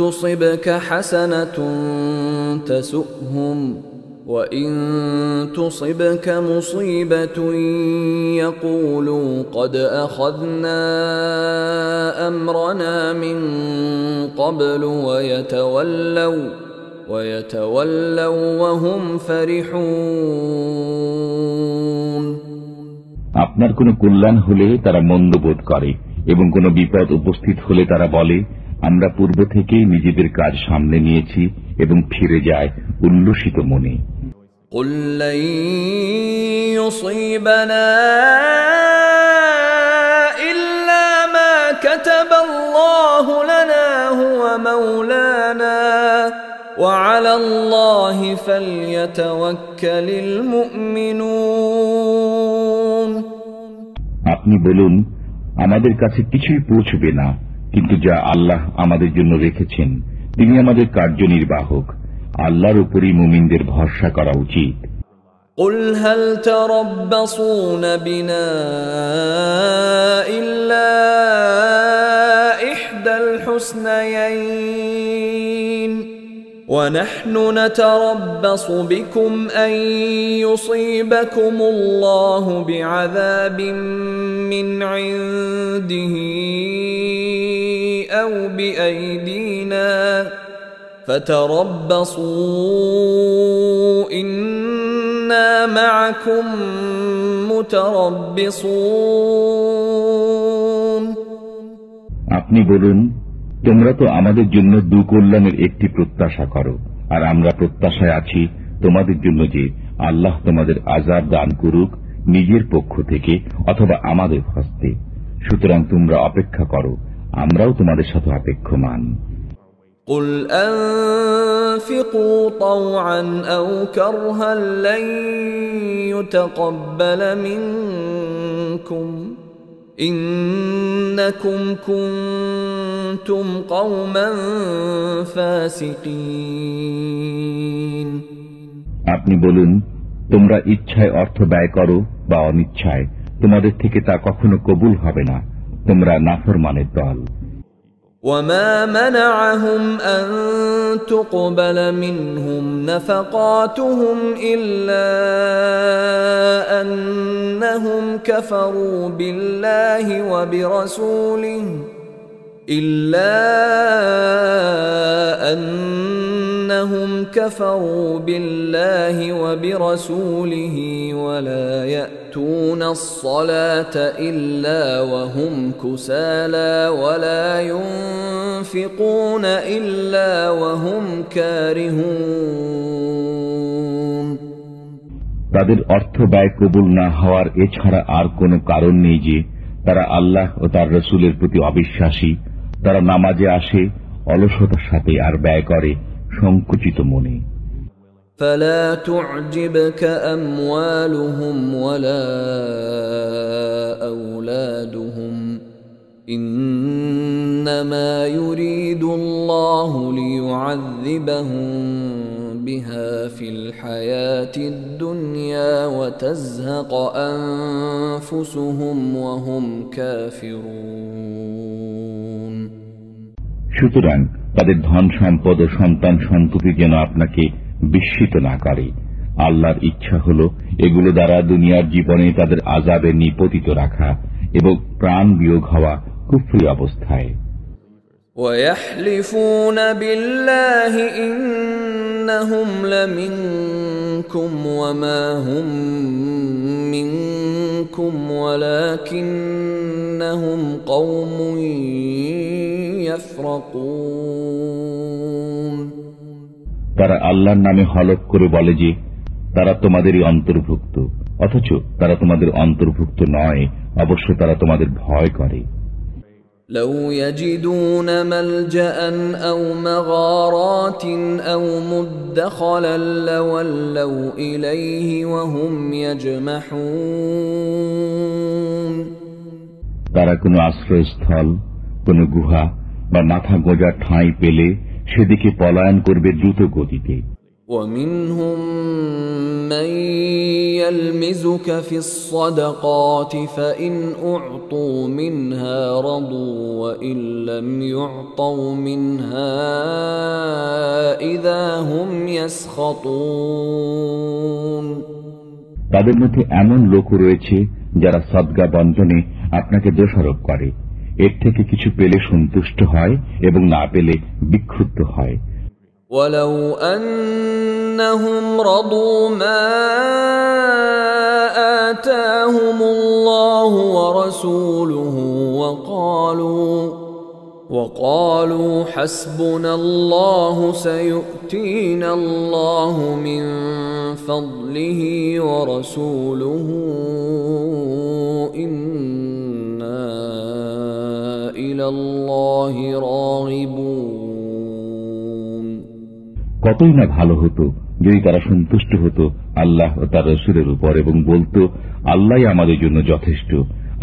تصبك حسنة تسؤهم وإن تصبك مصيبة يقولوا قد أخذنا أمرنا من قبل ويتولوا وهم فرحون আপনার কোনো কল্যাণ হলে তারা মন্দবোধ করে এবং কোনো বিপদ উপস্থিত হলে তারা বলে, আমরা পূর্ব থেকেই নিজেদের কাজ সামলে নিয়েছি, এবং ফিরে যায় উল্লসিত মনে। قل لن يصيبنا إلا ما كتب الله لنا هو مولانا وعلى الله فليتوكل المؤمنون আপনি বলুন, আমাদের কাছে কিছুই পৌঁছবে না, কিন্তু যা আল্লাহ আমাদের জন্য রেখেছেন তিনি আমাদের কার্যনির্বাহক। আল্লাহর উপরই মুমিনদের ভরসা করা উচিত। قل هل تربصون بنا إلا إحدى الحسنيين ونحن نتربص بكم أن يصيبكم الله بعذاب من عنده أو بأيدينا فتربصوا إنا معكم متربصون আপনি বলুন, তোমরা তো আমাদের জন্য দুকল্যাণের একটি প্রত্যাশা করো, আর আমরা প্রত্যাশায় আছি তোমাদের জন্য যে আল্লাহ তোমাদের আযাব দান করুক নিজের পক্ষ থেকে অথবা আমাদের হস্তে। সুতরাং তোমরা অপেক্ষা করো, আমরাও তোমাদের সাথে অপেক্ষমান। قل أنفقوا طوعا أو كرها لن يتقبل منكم إنكم كنتم قوما فاسقين আপনি বলুন, তোমরা ইচ্ছায় অর্থ ব্যয় করো বা অনিচ্ছায়, তোমাদের থেকে তা কখনো কবুল হবে না, তোমরা নাফরমানের দল। وما منعهم أن تقبل منهم نفقاتهم إلا أنهم كفروا بالله وبرسوله ولا يأتون الصلاة إلا وهم كسالى ولا ينفقون إلا وهم كارهون তাদের অর্থ ব্যয় কবুল না হওয়ার এছাড়া আর কোনো কারণ নেই যে তারা আল্লাহ ও তার রাসূলের প্রতি অবিশ্বাসী। তারা নামাজে আসে অলসতার সাথে আর ব্যয় করে সংকুচিত মনে। فلا تعجبك أموالهم ولا أولادهم إنما يريد الله ليعذبهم بها في الحياة الدنيا وتزهق أنفسهم وهم كافرون সুতরাং তাদের ধন সম্পদ ও সন্তান সন্ততি যেন আপনাকে বিস্মিত না করে। আল্লাহর ইচ্ছা হল এগুলো দ্বারা দুনিয়ার জীবনে তাদের আযাবে নিপতিত রাখা এবং প্রাণ বিয়োগ হওয়া কুফরি অবস্থায়। ويحلفون بالله إنهم لمنكم وما هم منكم ولكنهم قوم يفرقون তারা আল্লাহর নামে হলফ করে বলে যে তারা তোমাদেরই অন্তর্ভুক্ত, অথচ তারা তোমাদের অন্তর্ভুক্ত নয়। অবশ্য তারা তোমাদের ভয় করে। لو يجدون ملجأ أو مغارات أو مدخلا لولوا إليه وهم يجمحون তারা কোনো আশ্রয়স্থল, কোনো গুহা বা মাথা গোঁজার ঠাঁই পেলে সেদিকে পলায়ন করবে দ্রুত গতিতে। ومنهم من يلمزك في الصدقات فإن أعطوا منها رضوا وإن لم يعطوا منها إذا هم يسخطون তাদের মধ্যে এমন লোক রয়েছে যারা সদকা বন্টনে আপনাকে দোষারোপ করে। এর থেকে কিছু পেলে সন্তুষ্ট হয় এবং না পেলে বিক্ষুব্ধ হয়। ولو أنهم رضوا ما آتاهم الله ورسوله وقالوا حسبنا الله سيؤتينا الله من فضله ورسوله إنا إلى الله راغبون কতই না ভালো হতো যদি তারা সন্তুষ্ট হতো আল্লাহ ও তার রাসূলের উপর এবং বলতো আল্লাহই আমাদের জন্য যথেষ্ট।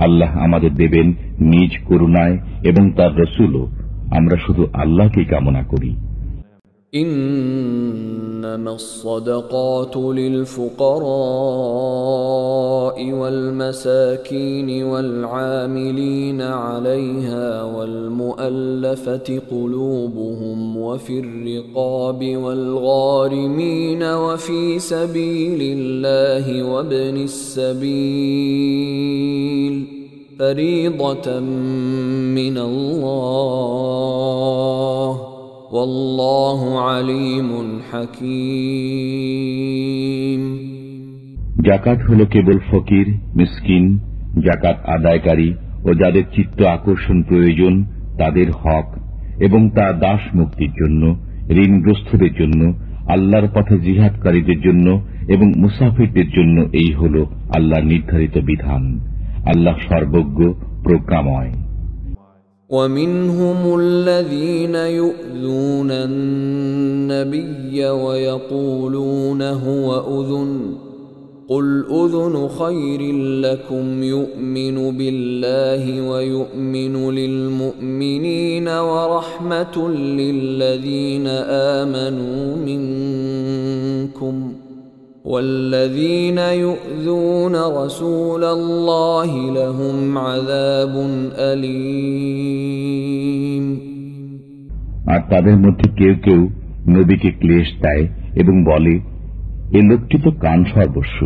আল্লাহ আমাদের দেবেন নিজ করুণায় এবং তার রাসূলও। আমরা শুধু আল্লাহকেই কামনা করি। إنما الصدقات للفقراء والمساكين والعاملين عليها والمؤلفة قلوبهم وفي الرقاب والغارمين وفي سبيل الله وابن السبيل فريضة من الله والله عليم حكيم যাকাত হলো কেবল ফকির, মিসকিন, যাকাত আদায়কারী ও যাদের চিত্ত আকর্ষণ প্রয়োজন তাদের হক, এবং তা দাস মুক্তির জন্য, ঋণগ্রস্তদের জন্য, আল্লাহর পথে জিহাদকারীদের জন্য এবং মুসাফিরদের জন্য এই হল আল্লাহর নির্ধারিত বিধান। আল্লাহ সর্বজ্ঞ, প্রজ্ঞাময়। ومنهم الذين يؤذون النبي ويقولون هو أذن قل أذن خير لكم يؤمن بالله ويؤمن للمؤمنين ورحمة للذين آمنوا منكم والذين يؤذون رسول الله لهم عذاب أليم আর তাদের মধ্যে কেউ কেউ নবীকে ক্লেশ দেয় এবং বলে, এ লোকটি তো কান সর্বস্ব।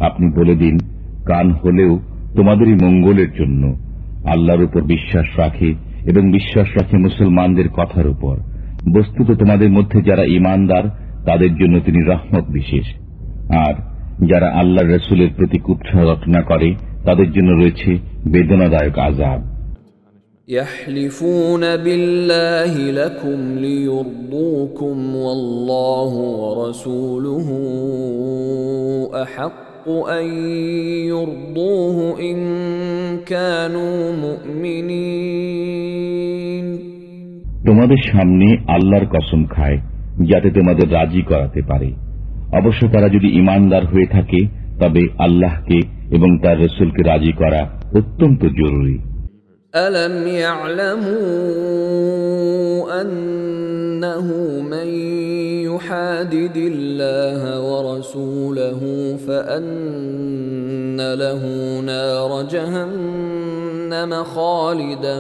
আপনি বলে দিন, কান হলেও তোমাদেরই মঙ্গলের জন্য। আল্লাহর উপর বিশ্বাস রাখে এবং বিশ্বাস রাখে মুসলমানদের কথার উপর। বস্তুত তোমাদের মধ্যে যারা ঈমানদার তাদের জন্য তিনি রহমত বিশেষ, আর যারা আল্লাহর রাসূলের প্রতি কুৎসা রচনা করে তাদের জন্য রয়েছে বেদনাদায়ক আযাব। يحلفون بالله لكم ليرضوكم والله ورسوله أحق أن يرضوه إن كانوا مؤمنين। তোমাদের সামনে আল্লাহর কসম খায় যাতে তোমাদের রাজি করাতে পারে। অবশ্য তারা যদি ঈমানদার হয়ে থাকে তবে আল্লাহকে এবং তার রাসূলকে রাজি করা অত্যন্ত জরুরি। ألم يعلموا أنه من يحادد الله ورسوله فأن له نار جهنم خالدا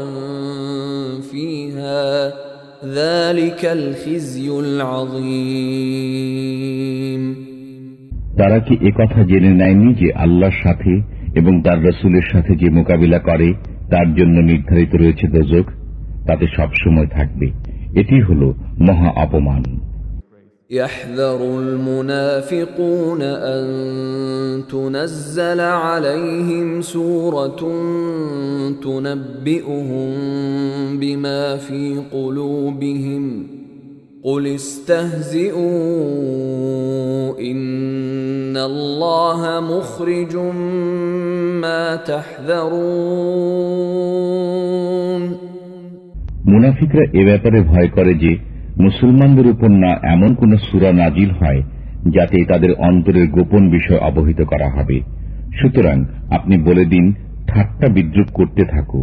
فيها ذلك الخزي العظيم। তারা কি একথা জেনে নেয়নি যে আল্লাহর সাথে এবং তার রাসূলের সাথে যে মোকাবিলা করে তার জন্য নির্ধারিত রয়েছে দোজখ, তাতে সবসময় থাকবে। এটি হল মহা অপমান। يحذر المنافقون أن تنزل عليهم سورة تنبئهم بما في قلوبهم قل استهزئوا إن الله مخرج ما تحذرون। মুনাফিকরা এ ব্যাপারে ভয় করে যে মুসলমানদের উপর না এমন কোন সূরা নাজিল হয় যাতে তাদের অন্তরের গোপন বিষয় অবহিত করা হবে। সুতরাং আপনি বলে দিন, ঠাট্টা বিদ্রুপ করতে থাকো,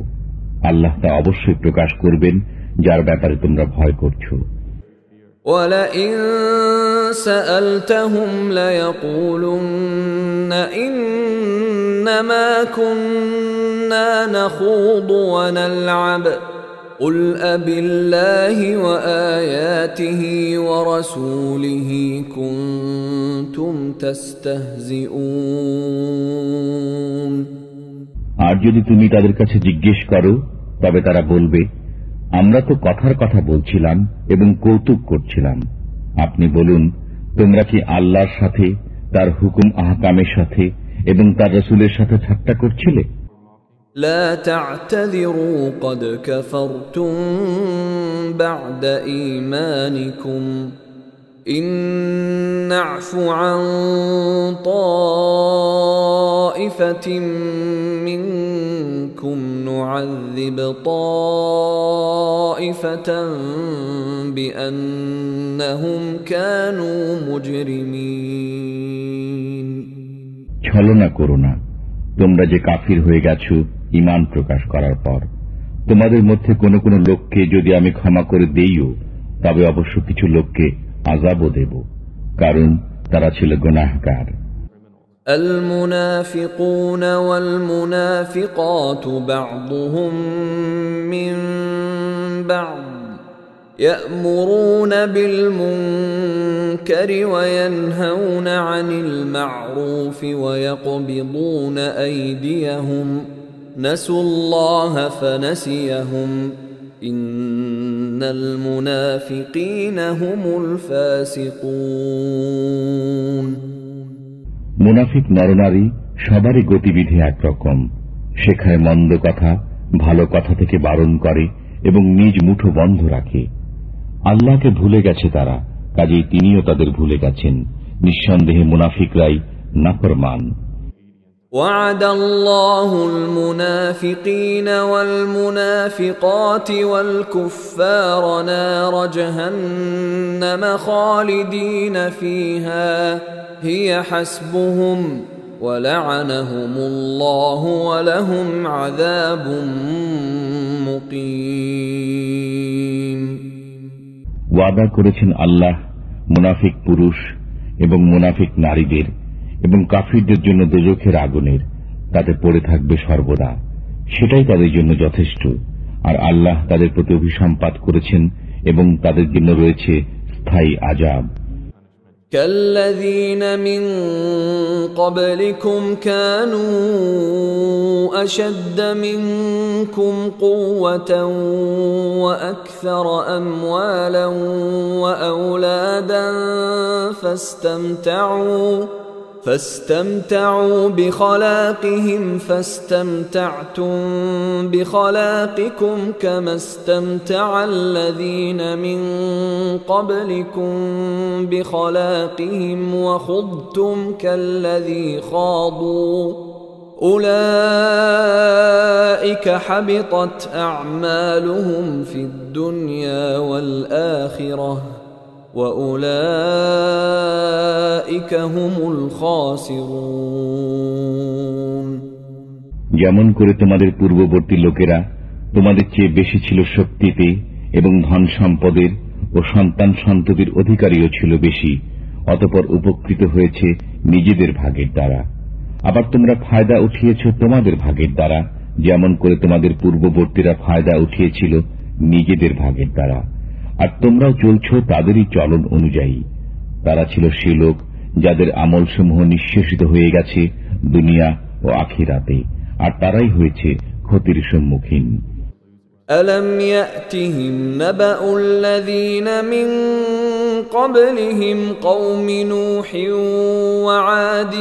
আল্লাহ তা অবশ্যই প্রকাশ করবেন যার ব্যাপারে তোমরা ভয় করছো। وَلَئِن سَأَلْتَهُمْ لَيَقُولُنَّ إِنَّمَا كُنَّا نَخُوضُ وَنَلْعَبُ قُلْ أَبِاللَّهِ وَآيَاتِهِ وَرَسُولِهِ كُنتُمْ تَسْتَهْزِئُونَ। আর যদি তুমি তাদের কাছে জিজ্ঞেস করো তবে তারা বলবে, আমরা তো কথার কথা বলছিলাম এবং কৌতুক করছিলাম। আপনি বলুন, তোমরা কি আল্লাহর সাথে, তার হুকুম আহকামের সাথে এবং তার রাসূলের সাথে ঠাট্টা করছিলে? لا تعتذروا قد كفرتم بعد إيمانكم إن نعف عن طائفة منكم نعذب طائفة بأنهم كانوا مجرمين। ছলনা করো না, তোমরা যে কাফির হয়ে গেছো ঈমান প্রকাশ করার পর। তোমাদের মধ্যে কোন কোন লোককে যদি আমি ক্ষমা করে দেইও তবে অবশ্য কিছু লোককে আযাবও দেব, কারণ তারা ছিল গুনাহগার। المنافقون والمنافقات بعضهم من بعض يأمرون بالمنكر وينهون عن المعروف ويقبضون أيديهم نسوا الله فنسيهم إن المنافقين هم الفاسقون। মুনাফিক নরনারী সবারই গতিবিধি একরকম, শেখায় মন্দ কথা, ভালো কথা থেকে বারণ করে এবং নিজ মুঠো বন্ধ রাখে। আল্লাহকে ভুলে গেছে তারা, কাজেই তিনিও তাদের ভুলে গেছেন। নিঃসন্দেহে মুনাফিকরাই নাফরমান। وعد الله المنافقين والمنافقات والكفار نار جهنم خالدين فيها هي حسبهم ولعنهم الله ولهم عذاب মুকিম। ওয়াদা করেছেন আল্লাহ মুনাফিক পুরুষ এবং মুনাফিক নারীদের এবং কাফিরদের জন্য দোজখের আগুনের, তাতে পড়ে থাকবে সর্বদা, সেটাই তাদের জন্য যথেষ্ট। আর আল্লাহ তাদের প্রতি অভিসম্পাত করেছেন এবং তাদের জন্য রয়েছে স্থায়ী আযাব। كالذين من قبلكم كانوا أشد منكم قوة وأكثر أموالا وأولادا فاستمتعوا بخلاقهم فاستمتعتم بخلاقكم كما استمتع الذين من قبلكم بخلاقهم وخضتم كالذي خاضوا أولئك حبطت أعمالهم في الدنيا والآخرة وأولئك هم الخاسرون। যেমন করে তোমাদের পূর্ববর্তী লোকেরা তোমাদের চেয়ে বেশি ছিল শক্তিতে এবং ধন সম্পদের ও সন্তান সন্ততির অধিকারীও ছিল বেশি, অতঃপর উপকৃত হয়েছে নিজেদের ভাগের দ্বারা। আবার তোমরা ফায়দা উঠিয়েছ তোমাদের ভাগের দ্বারা, যেমন করে তোমাদের পূর্ববর্তীরা ফায়দা উঠিয়েছিল নিজেদের ভাগের দ্বারা। আর তোমরাও চলছ তাদেরই চলন অনুযায়ী। তারা ছিল সে লোক যাদের আমলসমূহ নিঃশেষিত হয়ে গেছে দুনিয়া ও আখিরাতে, আর তারাই হয়েছে ক্ষতির সম্মুখীন। ألم يأتهم نبأ الذين من قبلهم قوم نوح وعاد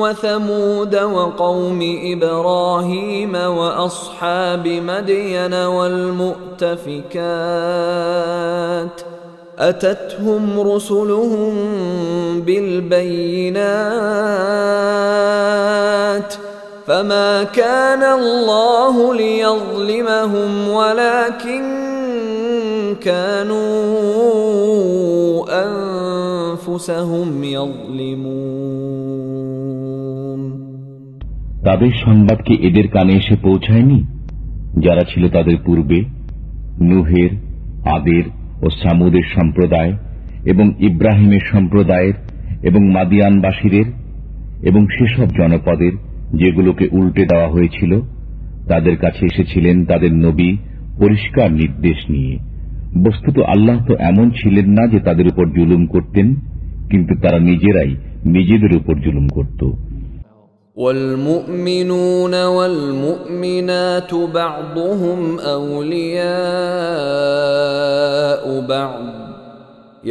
وثمود وقوم إبراهيم وأصحاب مدين والمؤتفكات أتتهم رسلهم بالبينات فما كان الله ليظلمهم ولكن كانوا أنفسهم يظلمون। তাদের সংবাদ কি এদের কানে এসে পৌঁছায়নি যারা ছিল তাদের পূর্বে, নূহের, আদের ও সামুদের সম্প্রদায় এবং ইব্রাহিমের সম্প্রদায়ের এবং মাদিয়ানবাসীদের এবং সেসব জনপদের যেগুলোকে উল্টে দেওয়া হয়েছিল? তাদের কাছে এসেছিলেন তাদের নবী পরিষ্কার নির্দেশ নিয়ে। বস্তুত আল্লাহ তো এমন ছিলেন না যে তাদের উপর জুলুম করতেন, কিন্তু তারা নিজেরাই নিজেদের উপর জুলুম করত। والمؤمنون والمؤمنات بعضهم أولياء بعض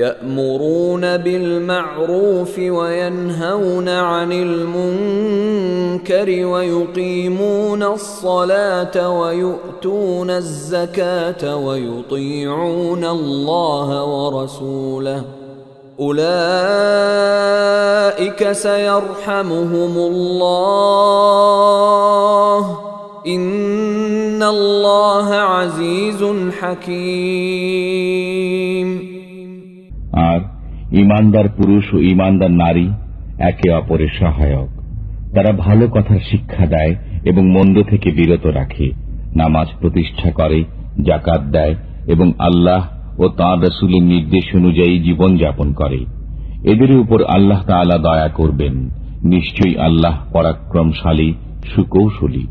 يأمرون بالمعروف وينهون عن المنكر ويقيمون الصلاة ويؤتون الزكاة ويطيعون الله ورسوله أولئك سيرحمهم الله إن الله عزيز حكيم। আর ঈমানদার পুরুষ ও ঈমানদার নারী একে অপরের সহায়ক। তারা ভালো কথার শিক্ষা দেয় এবং মন্দ থেকে বিরত রাখে, নামাজ প্রতিষ্ঠা করে, যাকাত দেয় এবং আল্লাহ ও তাঁর রাসূলের নির্দেশ অনুযায়ী জীবন যাপন করে। এদের উপর আল্লাহ তাআলা দয়া করবেন। নিশ্চয়ই আল্লাহ পরাক্রমশালী, সুকৌশলী।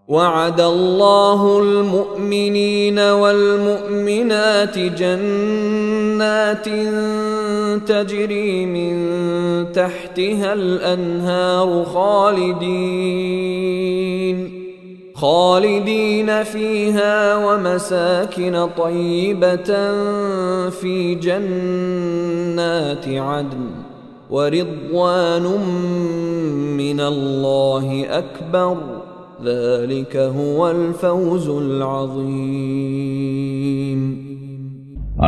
وعد الله المؤمنين والمؤمنات جنات تجري من تحتها الأنهار خالدين فيها ومساكن طيبة في جنات عدن ورضوان من الله أكبر ذلك هو الفوز العظيم।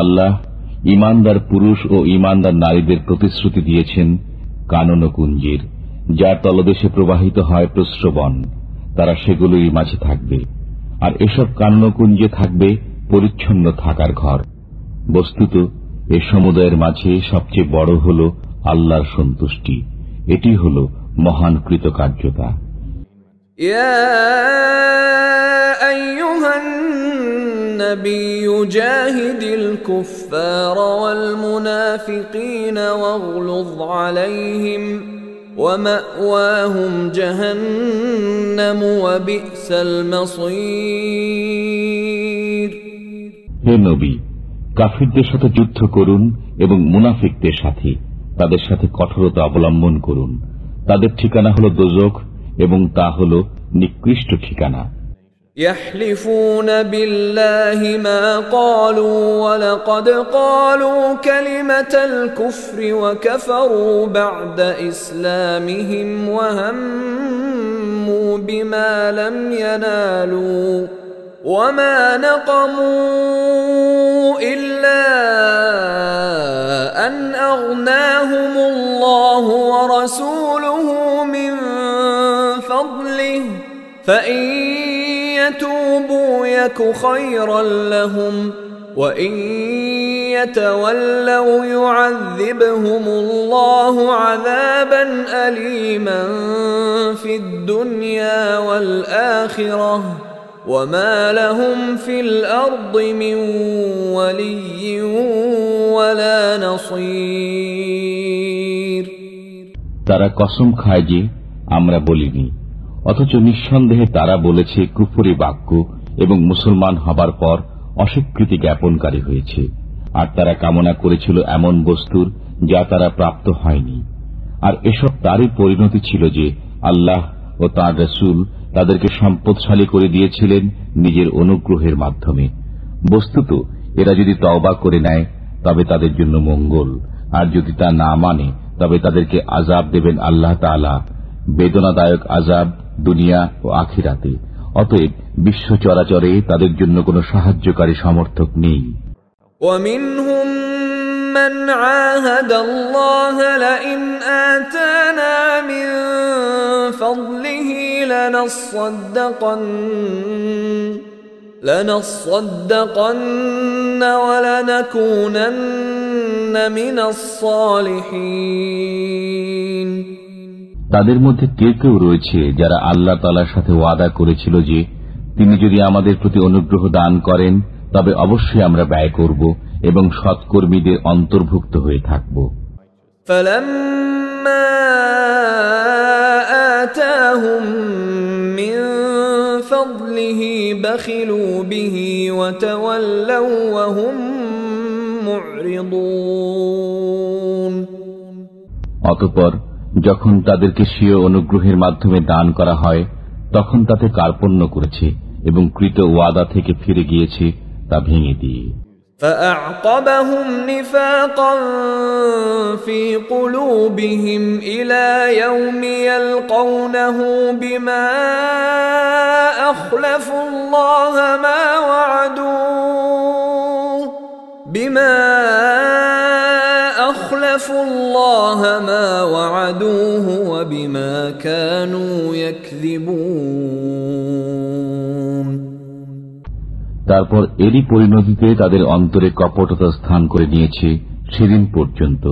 আল্লাহ ঈমানদার পুরুষ ও ঈমানদার নারীদের প্রতিশ্রুতি দিয়েছেন কাননকুঞ্জের, যার তলদেশে প্রবাহিত হয় প্রস্রবণ। তারা সেগুলোই মাঝে থাকবে, আর এসব কাননকুঞ্জে থাকবে পরিচ্ছন্ন থাকার ঘর। বস্তুত এ সমুদায়ের মাঝে সবচেয়ে বড় হল আল্লাহর সন্তুষ্টি। এটি হল মহান কৃতকার্যতা। يا أيها النبي جاهد الكفار والمنافقين واغلظ عليهم ومأواهم جهنم وبئس المصير। হে নবী, কাফিরদের সাথে যুদ্ধ করুন এবং মুনাফিকদের সাথে তাদের সাথে কঠোরতা অবলম্বন করুন। তাদের ঠিকানা হল দোজখ এবং তা হল নিকৃষ্ট ঠিকানা। يحلفون بالله ما قالوا ولقد قالوا كلمة الكفر وكفروا بعد إسلامهم وهموا بما لم ينالوا وما نقموا إلا أن أغناهم الله ورسوله من فضله فإن يتوبوا يك خيرا لهم وإن يتولوا يعذبهم الله عذابا أليما في الدنيا والآخرة وما لهم في الأرض من ولي ولا نصير। তারা কসম খায় যে আমরা বলিনি, অথচ নিঃসন্দেহে তারা বলেছে কুফরি বাক্য এবং মুসলমান হবার পর অস্বীকৃতি জ্ঞাপনকারী হয়েছে। আর তারা কামনা করেছিল এমন বস্তুর যা তারা প্রাপ্ত হয়নি। আর এসব তারই পরিণতি ছিল যে আল্লাহ ও তাঁর রাসূল তাদেরকে সম্পদশালী করে দিয়েছিলেন নিজের অনুগ্রহের মাধ্যমে। বস্তুত এরা যদি তওবা করে নেয় তবে তাদের জন্য মঙ্গল, আর যদি তা না মানে তবে তাদেরকে আযাব দেবেন আল্লাহ তাআলা, বেদনাদায়ক আযাব দুনিয়া ও আখিরাতে। অতএব বিশ্ব চরাচরে তাদের জন্য কোনো সাহায্যকারী সমর্থক নেই। ومنهم من عاهد الله لئن آتانا من فضله لنصدقن ولنكونن من الصالحين। তাদের মধ্যে কেউ কেউ রয়েছে যারা আল্লাহ তাআলার সাথে ওয়াদা করেছিল যে তিনি যদি আমাদের প্রতি অনুগ্রহ দান করেন তবে অবশ্যই আমরা ব্যয় করব এবং সৎকর্মীদের অন্তর্ভুক্ত হয়ে থাকব। فَلَمَّا آتَاهُم مِّن فَضْلِهِ بَخِلُوا بِهِ وَتَوَلَّوْا وَهُم مُّعْرِضُونَ। অতঃপর যখন তাদেরকে স্বীয় অনুগ্রহের মাধ্যমে দান করা হয় তখন তাতে কার্পণ্য করেছে এবং কৃত ওয়াদা থেকে ফিরে গিয়েছে তা ভেঙে দিয়ে। فأعقبهم نفاقا في قلوبهم إلى يوم يلقونه بما أخلفوا الله ما وعدوه وبما كانوا يكذبون। তারপর এরই পরিণতিতে তাদের অন্তরে কপটতা স্থান করে নিয়েছে সেদিন পর্যন্ত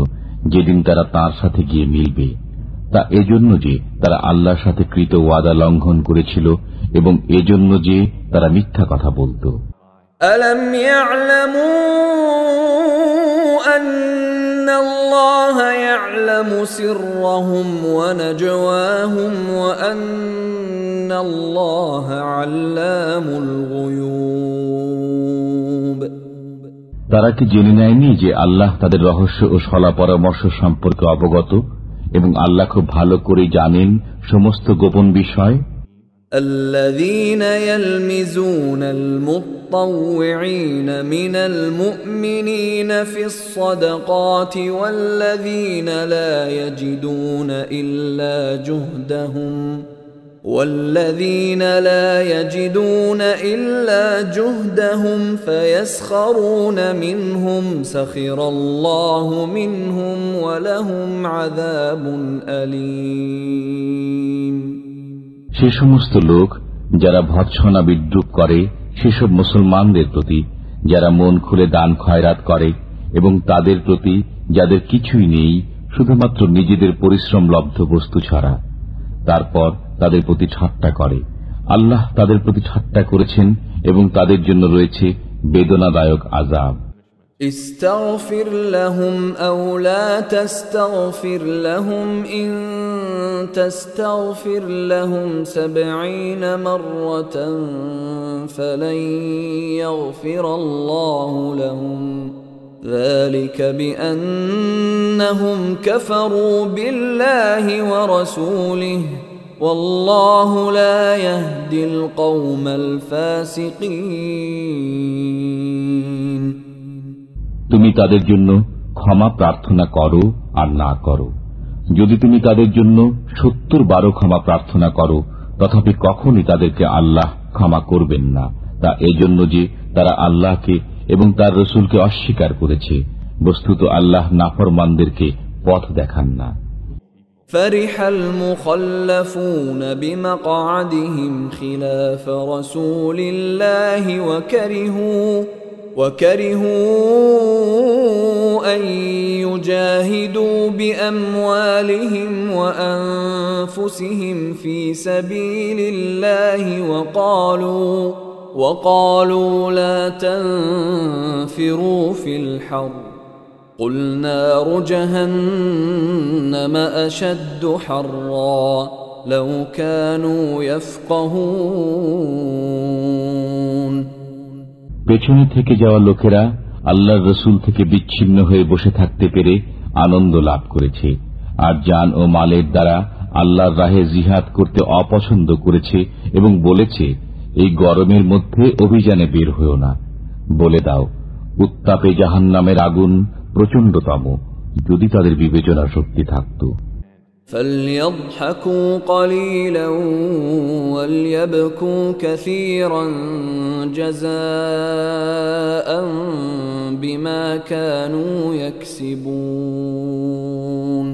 যেদিন তারা তাঁর সাথে গিয়ে মিলবে। তা এজন্য যে তারা আল্লাহর সাথে কৃত ওয়াদা লঙ্ঘন করেছিল এবং এজন্য যে তারা মিথ্যা কথা বলত। ألم يعلموا أن الله يعلم سرهم ونجواهم وأن الله علام الغيوب। তারা কি জেনে নেয়নি যে আল্লাহ তাদের রহস্য ও সলা পরামর্শ সম্পর্কে অবগত এবং আল্লাহ খুব ভালো করে জানেন সমস্ত গোপন বিষয়। الذين يلمزون المطوعين من المؤمنين في الصدقات والذين لا يجدون إلا جهدهم فيسخرون منهم سخر الله منهم ولهم عذاب أليم। সে সমস্ত লোক যারা ভৎসনা বিদ্রুপ করে সেসব মুসলমানদের প্রতি যারা মন খুলে দান খয়রাত করে এবং তাদের প্রতি যাদের কিছুই নেই শুধুমাত্র নিজেদের পরিশ্রম লব্ধ বস্তু ছাড়া, তারপর তাদের প্রতি ঠাট্টা করে। আল্লাহ তাদের প্রতি ঠাট্টা করেছেন এবং তাদের জন্য রয়েছে বেদনাদায়ক আযাব। استغفر لهم أو لا تستغفر لهم إن تستغفر لهم 70 مرة فلن يغفر الله لهم ذلك بأنهم كفروا بالله ورسوله والله لا يهدي القوم الفاسقين তুমি তাদের জন্য ক্ষমা প্রার্থনা করো আর না করো। যদি তুমি তাদের জন্য 70 বার ক্ষমা প্রার্থনা করো, তথাপি কখনই তাদেরকে আল্লাহ ক্ষমা করবেন না। তা এজন্য যে তারা আল্লাহকে এবং তার রসুলকে অস্বীকার করেছে। বস্তুত আল্লাহ নাফরমানদেরকে পথ দেখান না। فرح المخلفون بمقعدهم خلاف رسول الله وكرهوا أن يجاهدوا بأموالهم وأنفسهم في سبيل الله وقالوا لا تنفروا في الحر قل نار جهنم أشد حرا لو كانوا يفقهون পেছনে থেকে যাওয়া লোকেরা আল্লাহর রসুল থেকে বিচ্ছিন্ন হয়ে বসে থাকতে পেরে আনন্দ লাভ করেছে, আর জান ও মালের দ্বারা আল্লাহর রাহে জিহাদ করতে অপছন্দ করেছে এবং বলেছে, এই গরমের মধ্যে অভিযানে বের হয়েও না। বলে দাও, উত্তাপে জাহান্নামের আগুন প্রচণ্ডতম, যদি তাদের বিবেচনা শক্তি থাকত। فليضحكوا قليلا وليبكوا كثيرا جزاء بما كانوا يكسبون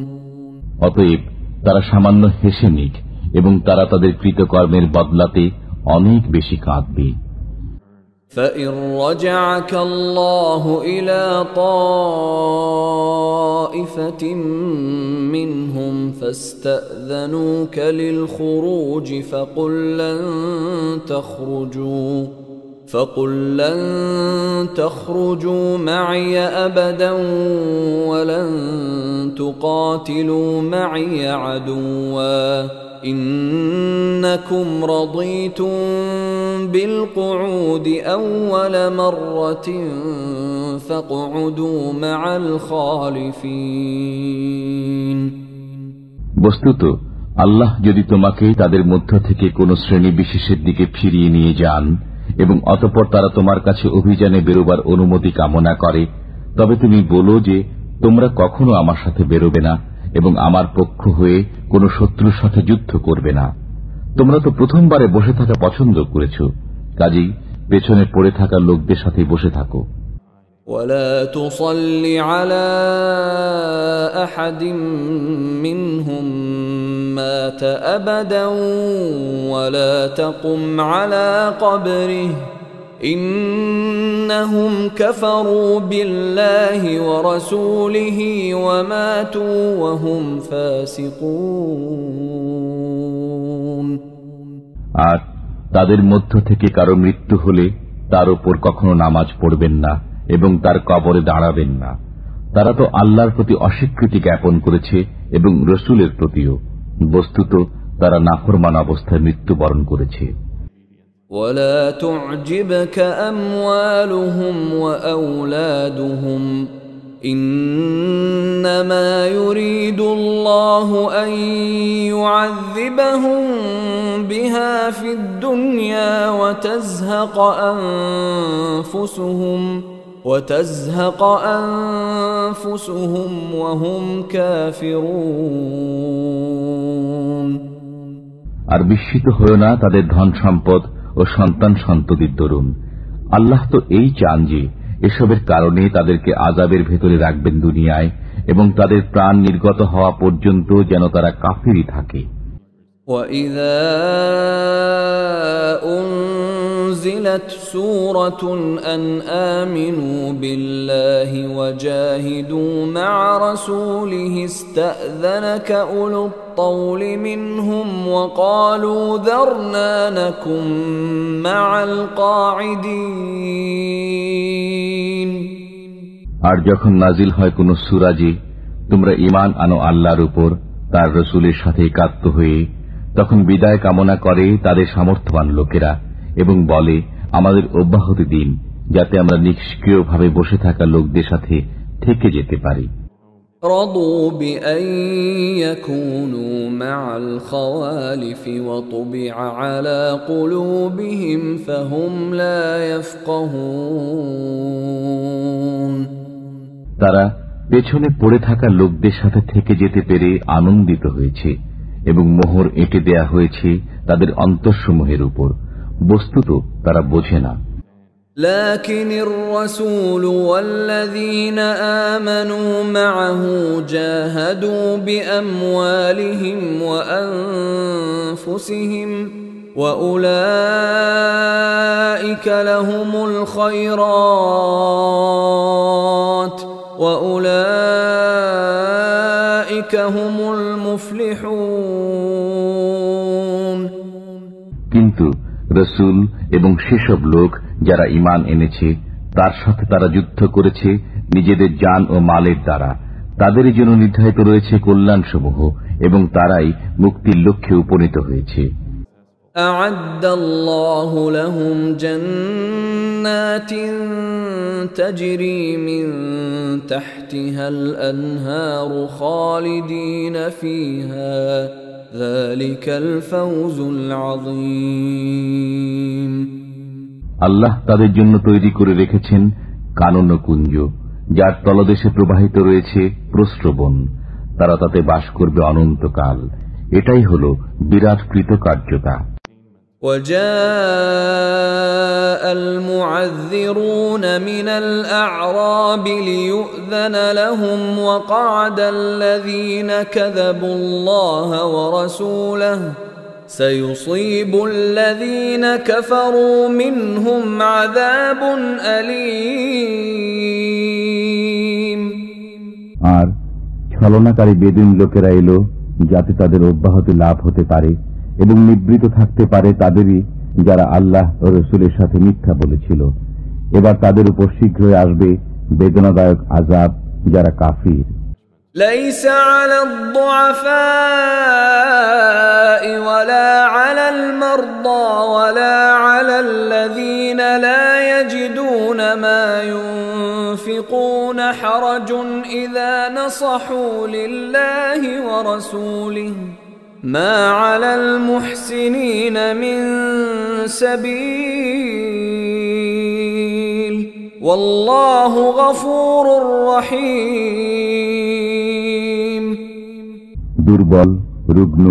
অতএব তারা সামান্য হেসে নিক এবং তারা তাদের কৃতকর্মের বদলাতে অনেক বেশি কাঁদবে। فإن رجعك الله إلى طائفة منهم فاستأذنوك للخروج فقل لن تخرجوا معي أبدا ولن تقاتلوا معي عدوا إنكم رضيتم بالقعود أول مرة فاقعدوا مع الخالفين বস্তুত আল্লাহ যদি তোমাকে তাদের মধ্য থেকে কোন শ্রেণী বিশেষের দিকে ফিরিয়ে নিয়ে যান এবং অতঃপর তারা তোমার কাছে অভিযানে বেরোবার অনুমতি কামনা করে, তবে তুমি বলো যে তোমরা কখনো আমার সাথে বেরোবে না এবং আমার পক্ষ হয়ে কোন শত্রুর সাথে যুদ্ধ করবে না। তোমরা তো প্রথমবারে বসে থাকা পছন্দ করেছ, কাজেই পেছনে পড়ে থাকা লোকদের সাথে বসে থাকো। ولا تصل على أحد منهم مات أبدا ولا تقم على قبره إنهم كفروا بالله ورسوله وماتوا وهم فاسقون আর তাদের মধ্য থেকে কারো মৃত্যু হলে তার উপর কখনো নামাজ পড়বেন না এবং তার কবরে দাঁড়াবেন না। তারা তো আল্লাহর প্রতি অস্বীকৃতি জ্ঞাপন করেছে এবং রসুলের প্রতিও। বস্তুত তারা নাফরমান অবস্থায় মৃত্যুবরণ করেছে। ولا تعجبك أموالهم وأولادهم إنما يريد الله أن يعذبهم بها في الدنيا وتزهق أنفسهم وهم كافرون আর বিস্মিত হয়ো না তাদের ধন সম্পদ ও সন্তান সন্ততির দরুন। আল্লাহ তো এই চান যে এসবের কারণে তাদেরকে আযাবের ভেতরে রাখবেন দুনিয়ায় এবং তাদের প্রাণ নির্গত হওয়া পর্যন্ত যেন তারা কাফিরই থাকে। وَإِذَا أُنزِلَتْ سُورَةٌ أَنْ آمِنُوا بِاللَّهِ وَجَاهِدُوا مَعَ رَسُولِهِ اسْتَأْذَنَكَ أُولُو الطَّوْلِ مِنْهُمْ وَقَالُوا ذَرْنَا نَكُن مَّعَ الْقَاعِدِينَ আর যখন নাজিল হয় কোন সূরা যে তোমরা ঈমান আনো আল্লাহর উপর তার রসুলের সাথে একাত্ম হয়ে তখন বিদায় কামনা করে তাদের সামর্থ্যবান লোকেরা এবং বলে, আমাদের অব্যাহতি দিন, যাতে আমরা নিষ্ক্রিয়ভাবে বসে থাকা লোকদের সাথে থেকে যেতে পারি। رضوا بأن يكونوا مع الخوالف وطبع على قلوبهم فهم لا يفقهون। তারা পেছনে পড়ে থাকা লোকদের সাথে থেকে যেতে পেরে আনন্দিত হয়েছে এবং মোহর এঁটে দেয়া হয়েছে তাদের অন্তঃসমূহের উপর, বস্তুত তারা বোঝে না। لكن الرسول والذين آمنوا معه جاهدوا بأموالهم وأنفسهم وأولئك لهم الخيرات وأولئك هم المفلحون। কিন্তু রসুল এবং সেসব লোক যারা ঈমান এনেছে তার সাথে তারা যুদ্ধ করেছে নিজেদের জান ও মালের দ্বারা, তাদের জন্য নির্ধারিত রয়েছে কল্যাণসমূহ এবং তারাই মুক্তির লক্ষ্যে উপনীত হয়েছে। أعد الله لهم جنات تجري من تحتها الأنهار خالدين فيها ذلك الفوز العظيم। আল্লাহ তাদের জন্য তৈরি করে রেখেছেন কানন কুঞ্জ, যার তলদেশে প্রবাহিত রয়েছে প্রস্রবণ, তারা তাতে বাস করবে অনন্তকাল। এটাই হল বিরাট কৃতকার্যতা। وجاء المعذرون من الأعراب ليؤذن لهم وقعد الذين كذبوا الله ورسوله سيصيب الذين كفروا منهم عذاب أليم। আর ছলনাকারী বেদুইন লোকেরা এলো যাতে তাদের অব্যাহতি লাভ হতে পারে এবং নিবৃত থাকতে পারে তাদেরই যারা আল্লাহ ও রসুলের সাথে মিথ্যা বলেছিল। এবার তাদের উপর শীঘ্রই আসবে বেদনাদায়ক আযাব যারা কাফির। ليس على الضعفاء ولا على المرضى ولا على الذين لا يجدون ما ينفقون حرج إذا نصحوا لله ورسوله ما على المحسنين من سبيل والله غفور رحيم। দুর্বল, রুগ্ন,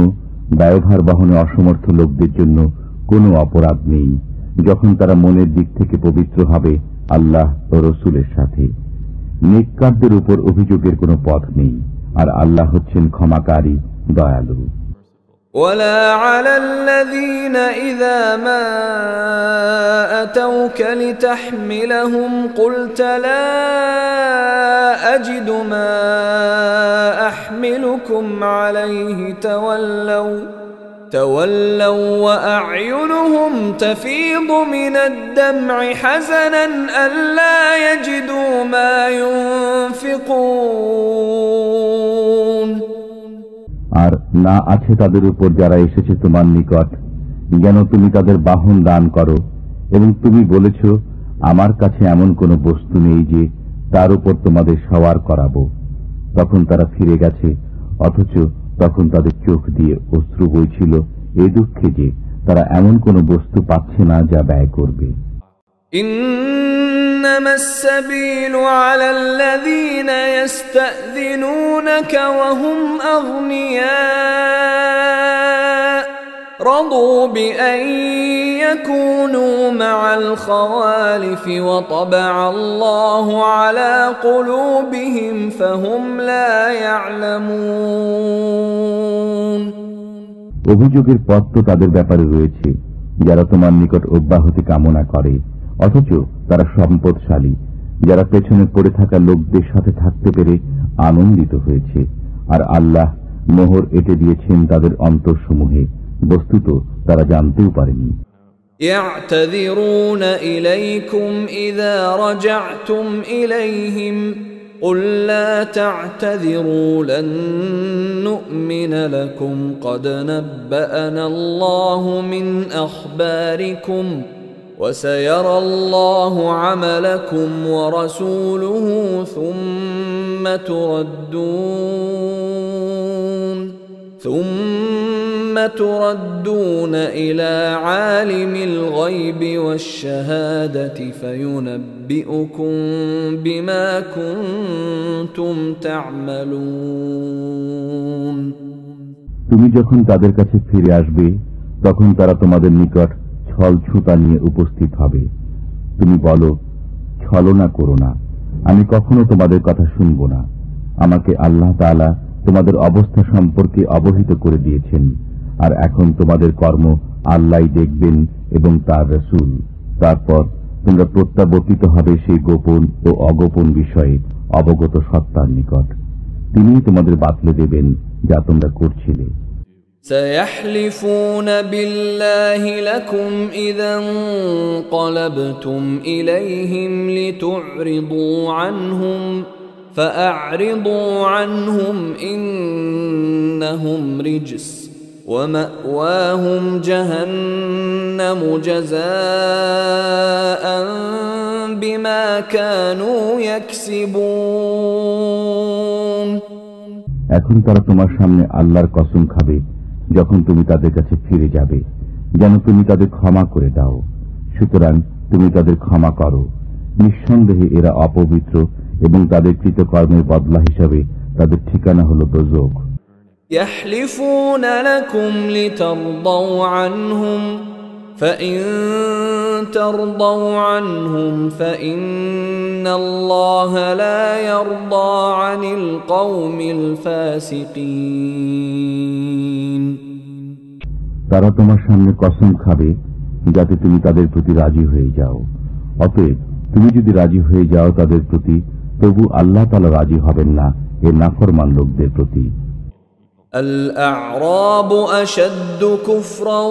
দায়ভার বহনে অসমর্থ লোকদের জন্য কোনো অপরাধ নেই যখন তারা মনের দিক থেকে পবিত্র হবে আল্লাহ ও রসুলের সাথে। নেককারদের উপর অভিযোগের কোনো পথ নেই, আর আল্লাহ হচ্ছেন ক্ষমাকারী, দয়ালু। ولا على الذين إذا ما أتوك لتحملهم قلت لا أجد ما أحملكم عليه تولوا وأعينهم تفيض من الدمع حزنا ألا يجدوا ما ينفقون। আর না আছে তাদের উপর যারা এসেছে তোমার নিকট, যেন তুমি তাদের বাহন দান করো, এবং তুমি বলেছ আমার কাছে এমন কোন বস্তু নেই যে তার উপর তোমাদের সওয়ার করাবো। তখন তারা ফিরে গেছে, অথচ তখন তাদের চোখ দিয়ে অশ্রু বইছিল এ দুঃখে যে তারা এমন কোন বস্তু পাচ্ছে না যা ব্যয় করবে। إنما السبيل على الذين يستأذنونك وهم أغنياء رضوا بأن يكونوا مع الخوالف وطبع الله على قلوبهم فهم لا يعلمون। অভিযোগের পথ তো তাদের ব্যাপারে রয়েছে যারা তোমার নিকট অব্যাহতি কামনা করে, অথচ তারা সম্পদশালী, যারা পেছনে পড়ে থাকা লোকদের সাথে থাকতে পেরে আনন্দিত হয়েছে, আর আল্লাহ মোহর এঁটে দিয়েছেন তাদের অন্তরসমূহে, বস্তুত তারা জানতেও পারেনি। يعتذرون إليكم إذا رجعتم إليهم قل لا تعتذروا لن نؤمن لكم قد نبأنا الله من أخباركم وسيرى الله عملكم ورسوله ثم تردون إلى عالم الغيب والشهادة فينبئكم بما كنتم تعملون তুমি যখন তাদের কাছে ফিরে আসবে তখন তারা তোমাদের নিকট ছল ছুতা নিয়ে উপস্থিত হবে। তুমি বলো, ছলনা করো না, আমি কখনো তোমাদের কথা শুনব না। আমাকে আল্লাহ তাআলা তোমাদের অবস্থা সম্পর্কে অবহিত করে দিয়েছেন, আর এখন তোমাদের কর্ম আল্লাহই দেখবেন এবং তার রাসূল। তারপর তোমরা প্রত্যাবর্তিত হবে সেই গোপন ও অগোপন বিষয়ে অবগত সত্তার নিকট। তিনিই তোমাদের বাতলে দেবেন যা তোমরা করছিলে। سيحلفون بالله لكم إذا انقلبتم إليهم لتعرضوا عنهم فأعرضوا عنهم إنهم رجس ومأواهم جهنم جزاء بما كانوا يكسبون এখন তারা তোমার সামনে আল্লাহর কসম খাবে যখন তুমি তাদের কাছে ফিরে যাবে, যেন তুমি তাদের ক্ষমা করে দাও। সুতরাং তুমি তাদের ক্ষমা করো। নিঃসন্দেহে এরা অপবিত্র এবং তাদের কৃতকর্মের বদলা হিসাবে তাদের ঠিকানা হলো দোজখ। يحلفون لكم لترضوا عنهم فإن ترضوا عنهم فإن الله لا يرضى عن القوم الفاسقين তারা তোমার সামনে কসম খাবে যাতে তুমি তাদের প্রতি রাজি হয়ে যাও। অতএব তুমি যদি রাজি হয়ে যাও তাদের প্রতি, তবু আল্লাহ তাআলা রাজি হবেন না এ নাফরমান লোকদের প্রতি। الأعراب أشد كفرا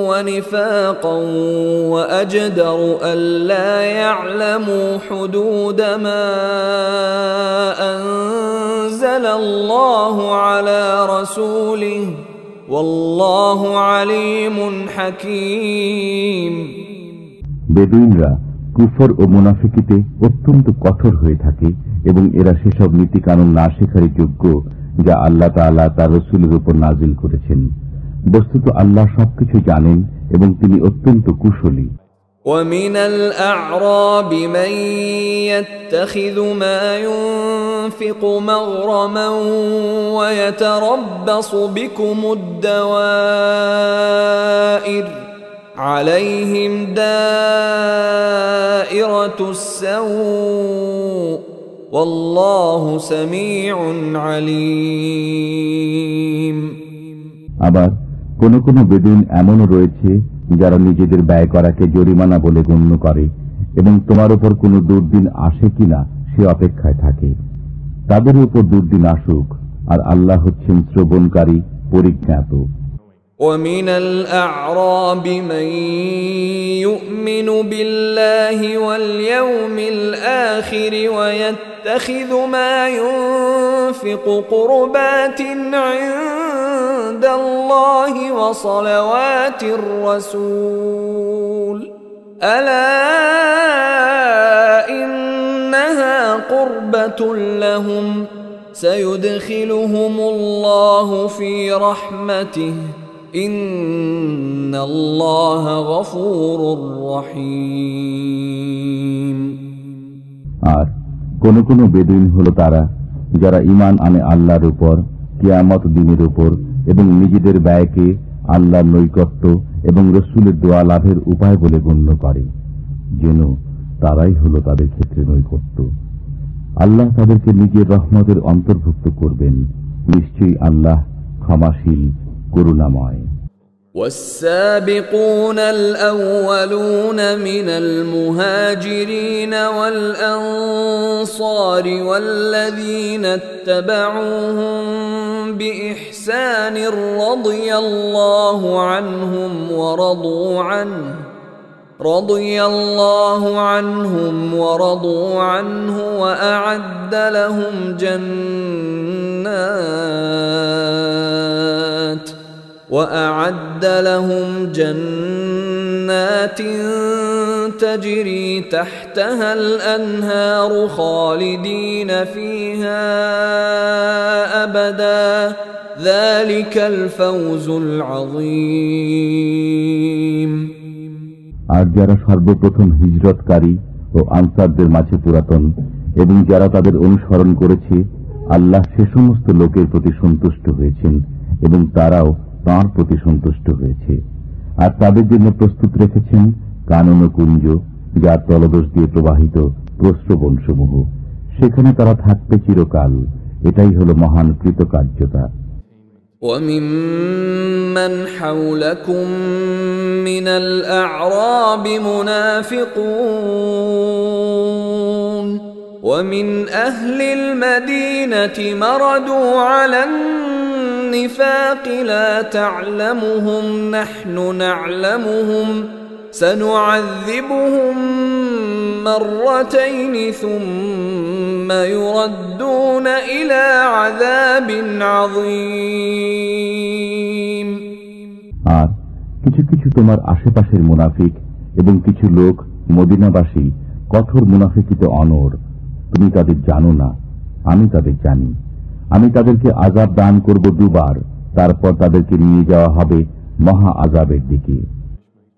ونفاقا وأجدر ألا يعلموا حدود ما أنزل الله على رسوله والله عليم حكيم বেদুইনরা কুফর ও মুনাফিকিতে অত্যন্ত কঠোর হয়ে থাকে এবং এরা সেসব নীতি কানুন না শেখারই যোগ্য যা আল্লাহ তাআলা তার রাসূলের উপর নাজিল করেছেন। বস্তুত আল্লাহ সবকিছু জানেন এবং তিনি অত্যন্ত কুশলী। ومن الأعراب من يتخذ ما ينفق مغرما ويتربص بكم الدوائر عليهم دائرة السوء والله سميع عليم আবার কোন কোন বেদুইন এমনও রয়েছে যারা নিজেদের ব্যয় করাকে জরিমানা বলে গণ্য করে এবং তোমার উপর কোনো দুর্দিন আসে কিনা সে অপেক্ষায় থাকে। তাদের উপর দুর্দিন আসুক, আর আল্লাহ হচ্ছেন শ্রবণকারী, পরিজ্ঞাত। ومن الأعراب من يؤمن بالله واليوم الآخر ويتخذ ما ينفق قربات عند الله وصلوات الرسول ألا إنها قربة لهم سيدخلهم الله في رحمته إن الله غفور رحيم আর কোন কোন বেদুইন হলো তারা যারা ঈমান আনে আল্লাহর উপর, কিয়ামত দিনের উপর এবং নিজেদের ব্যয়কে আল্লাহর নৈকট্য এবং রাসূলের দোয়া লাভের উপায় বলে গণ্য করে, যেন তারাই হলো তাদের ক্ষেত্রে নৈকট্য। আল্লাহ তাদেরকে নিজের রহমতের অন্তর্ভুক্ত করবেন। নিশ্চয়ই আল্লাহ ক্ষমাশীল, করুণাময়। والسابقون الأولون من المهاجرين والأنصار والذين اتبعوهم بإحسان رضي الله عنهم ورضوا عنه رضي الله عنهم ورضوا عنه وأعد لهم جنات تجري تحتها الأنهار خالدين فيها أبدا ذلك الفوز العظيم। আর যারা সর্বপ্রথম হিজরতকারী ও আনসারদের মাঝে পুরাতন এবং যারা তাদের অনুসরণ করেছে, আল্লাহ সে সমস্ত লোকের প্রতি সন্তুষ্ট হয়েছেন এবং তারাও তাঁর প্রতি সন্তুষ্ট হয়েছে। আর তাদের জন্য প্রস্তুত রেখেছেন কানন কুঞ্জ, যার তলদেশ দিয়ে প্রবাহিত প্রস্রবণসমূহ, সেখানে তারা থাকবে চিরকাল। এটাই হল মহান কৃতকার্যতা। وَمِمَّنْ حَوْلَكُمْ مِنَ الْأَعْرَابِ مُنَافِقُونَ وَمِنْ أَهْلِ الْمَدِينَةِ مَرَدُوا عَلَى النِّفَاقِ لَا تَعْلَمُهُمْ نَحْنُ نَعْلَمُهُمْ سَنُعَذِّبُهُمْ مرتين ثم يردون إلى عذاب عظيم। আর কিছু কিছু তোমার আশেপাশের মুনাফিক এবং কিছু লোক মদিনাবাসী কঠোর মুনাফিকিতে অনড়। তুমি তাদের জানো না, আমি তাদের জানি। আমি তাদেরকে আযাব দান করব দুবার, তারপর তাদেরকে নিয়ে যাওয়া হবে মহা আযাবের দিকে।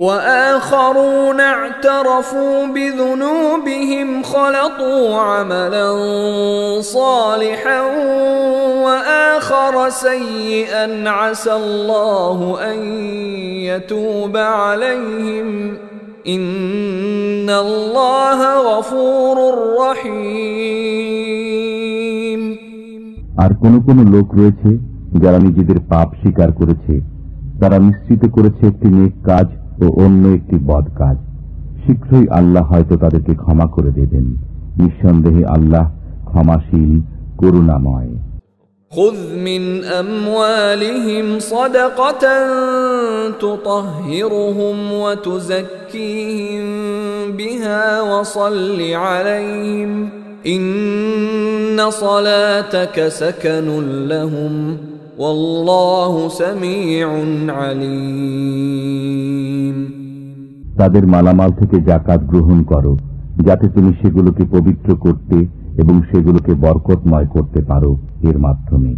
وآخرون اعترفوا بذنوبهم خلطوا عملا صالحا وآخر سيئا عسى الله أن يتوب عليهم إن الله غفور رحيم। আর কোন কোন লোক রয়েছে যারা নিজেদের পাপ স্বীকার করেছে, তারা মিশ্রিত করেছে একটি নেক কাজ ও অন্য একটি বদ কাজ। শীঘ্রই আল্লাহ হয়তো তাদেরকে ক্ষমা করে দেবেন। নিঃসন্দেহে আল্লাহ ক্ষমাশীল, করুণাময়। خذ من أموالهم صدقة تطهرهم وتزكيهم بها وصل عليهم إن صلاتك سكن لهم والله سميع عليم। তাদের মালামাল থেকে যাকাত গ্রহণ করো, যাতে তুমি সেগুলোকে পবিত্র করতে এবং সেগুলোকে বরকতময় করতে পারো এর মাধ্যমে।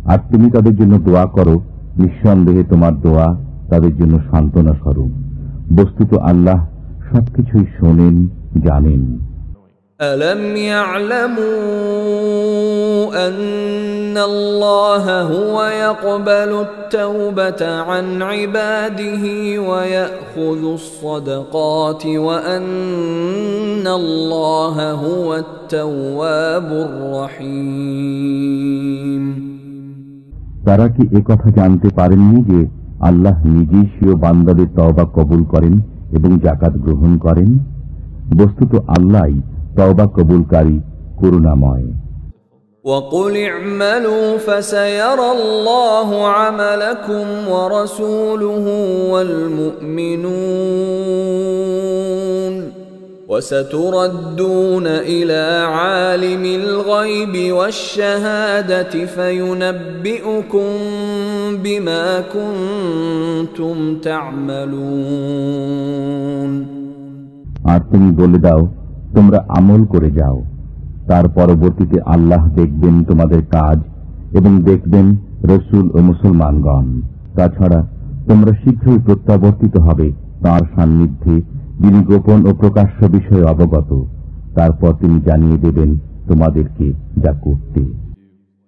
আর তুমি তাদের জন্য দোয়া করো, নিঃসন্দেহে তোমার দোয়া তাদের জন্য সান্ত্বনা স্বরূপ। বস্তুত আল্লাহ সবকিছুই শোনেন, জানেন। ألم يعلموا أن الله هو يقبل التوبة عن عباده ويأخذ الصدقات وأن الله هو التواب الرحيم। তারা কি একথা জানতে পারেননি যে আল্লাহ নিজেই স্বীয় বান্দাদের তওবা কবুল করেন এবং যাকাত গ্রহণ করেন? বস্তুত আল্লাহই তওবা কবুলকারী, করুণাময়। وَقُلِ اعْمَلُوا فَسَيَرَى اللَّهُ عَمَلَكُمْ وَرَسُولُهُ وَالْمُؤْمِنُونَ وَسَتُرَدُّونَ إِلَى عَالِمِ الْغَيْبِ وَالشَّهَادَةِ فَيُنَبِّئُكُم بِمَا كُنتُمْ تَعْمَلُونَ। আর তুমি বলে দাও, তোমরা আমল করে যাও, তার পরবর্তীতে আল্লাহ দেখবেন তোমাদের কাজ এবং দেখবেন রাসূল ও মুসলমানগণ। তাছাড়া তোমরা শীঘ্রই প্রত্যাবর্তিত হবে তাঁর সান্নিধ্যে, যিনি গোপন ও প্রকাশ্য বিষয়ে অবগত। তারপর তিনি জানিয়ে দেবেন তোমাদেরকে যা করতে।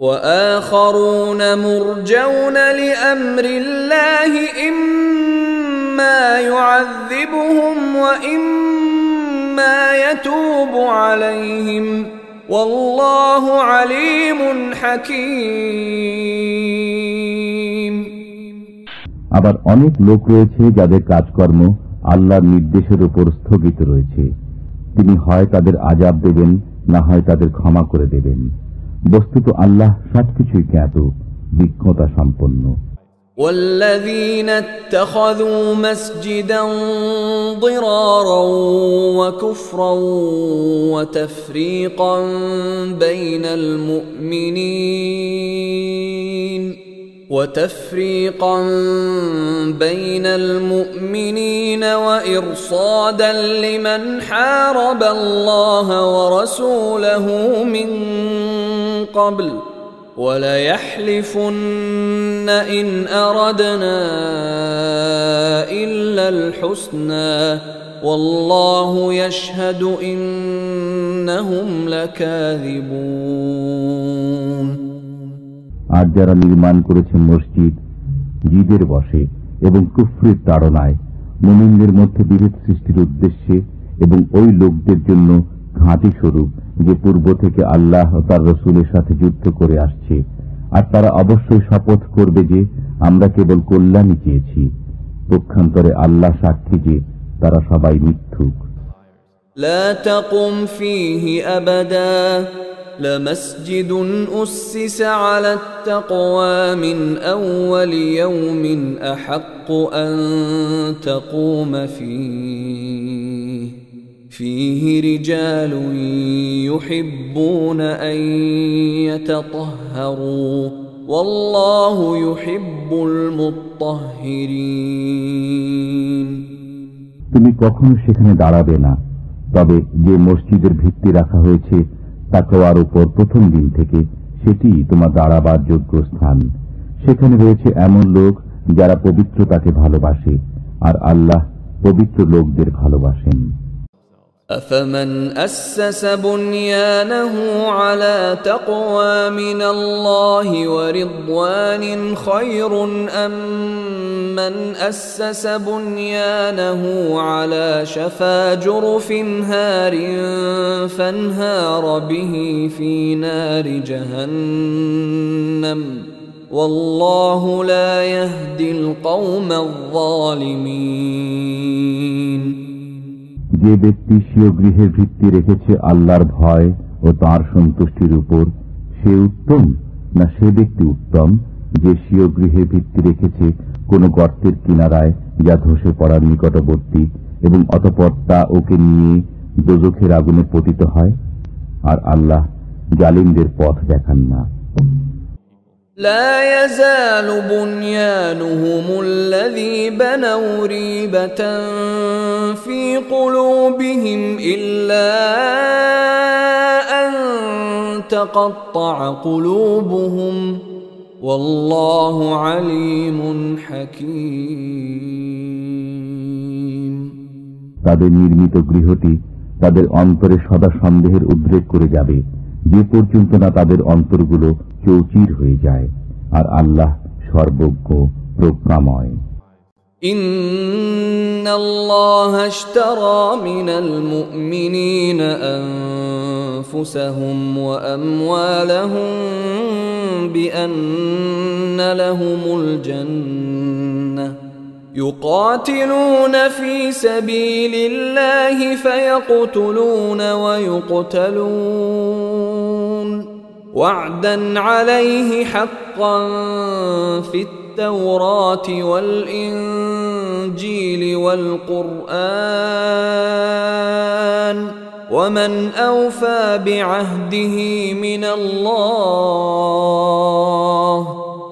وآخرون مرجون لأمر الله إما يعذبهم وإما يتوب عليهم والله عليم حكيم। আবার অনেক লোক রয়েছে যাদের কাজকর্ম আল্লাহর নির্দেশের উপর স্থগিত রয়েছে। তিনি হয় তাদের আযাব দেবেন, না হয় তাদের ক্ষমা করে দেবেন। বস্তুত আল্লাহ সবকিছুই জ্ঞাত, বিজ্ঞতা সম্পন্ন। والذين اتخذوا مسجدا ضرارا وكفرا وتفريقا بين المؤمنين وإرصادا لمن حارب الله ورسوله من قبل وليحلفن إن أردنا إلا الحسنى والله يشهد إنهم لكاذبون আর যারা নির্মাণ করেছে মসজিদ জিদের বশে এবং কুফরের তাড়নায় মুমিনদের মধ্যে বিভেদ সৃষ্টির উদ্দেশ্যে এবং ওই লোকদের জন্য ঘাঁটি স্বরূপ যে পূর্ব থেকে আল্লাহ ও তার রসুলের সাথে যুদ্ধ করে আসছে, আর তারা অবশ্যই শপথ করবে যে আমরা কেবল কল্যাণই চেয়েছি, পক্ষান্তরে আল্লাহ সাক্ষী যে তারা সবাই মিথ্যুক। لا تقم فيه أبدا لمسجد أسس على التقوى من أول يوم أحق أن تقوم فيه رجال يحبون أن يتطهروا والله يحب المطهرين তুমি কখনো সেখানে দাঁড়াবে না, তবে যে মসজিদের ভিত্তি রাখা হয়েছে তাকওয়ার উপর প্রথম দিন থেকে, সেটি তোমার দাঁড়াবার যোগ্য স্থান। সেখানে রয়েছে এমন লোক যারা পবিত্রতাকে ভালোবাসে, আর আল্লাহ পবিত্র লোকদের ভালোবাসেন। أفمن أسس بنيانه على تقوى من الله ورضوان خير أم من أسس بنيانه على شفا جرف هار فانهار به في نار جهنم والله لا يهدي القوم الظالمين যে ব্যক্তি স্বীয় গৃহের ভিত্তি রেখেছে আল্লাহর ভয় ও তাঁর সন্তুষ্টির উপর, সে উত্তম না সে ব্যক্তি উত্তম যে স্বীয় গৃহের ভিত্তি রেখেছে কোন গর্তের কিনারায় যা ধসে পড়ার নিকটবর্তী এবং অতঃপর তা ওকে নিয়ে দোজখের আগুনে পতিত হয়, আর আল্লাহ জালিমদের পথ দেখান না। لا يزال بنيانهم الذي بنوا ريبة في قلوبهم إلا أن تقطع قلوبهم والله عليم حكيم তাদের নির্মিত গৃহটি তাদের অন্তরে সদা সন্দেহের উদ্রেক করে যাবে, যে পর্যন্ত না তাদের অন্তরগুলো চৌচির হয়ে যায়, আর আল্লাহ সর্বজ্ঞ প্রজ্ঞাময়। ইন্নাল্লাহা ইশতারা মিনাল মুমিনিনা আনফুসাহুম ওয়া আমওয়ালাহুম বিআন্না লাহুমুল জান্নাহ يقاتلون في سبيل الله فيقتلون ويقتلون وعدا عليه حقا في التوراة والإنجيل والقرآن ومن أوفى بعهده من الله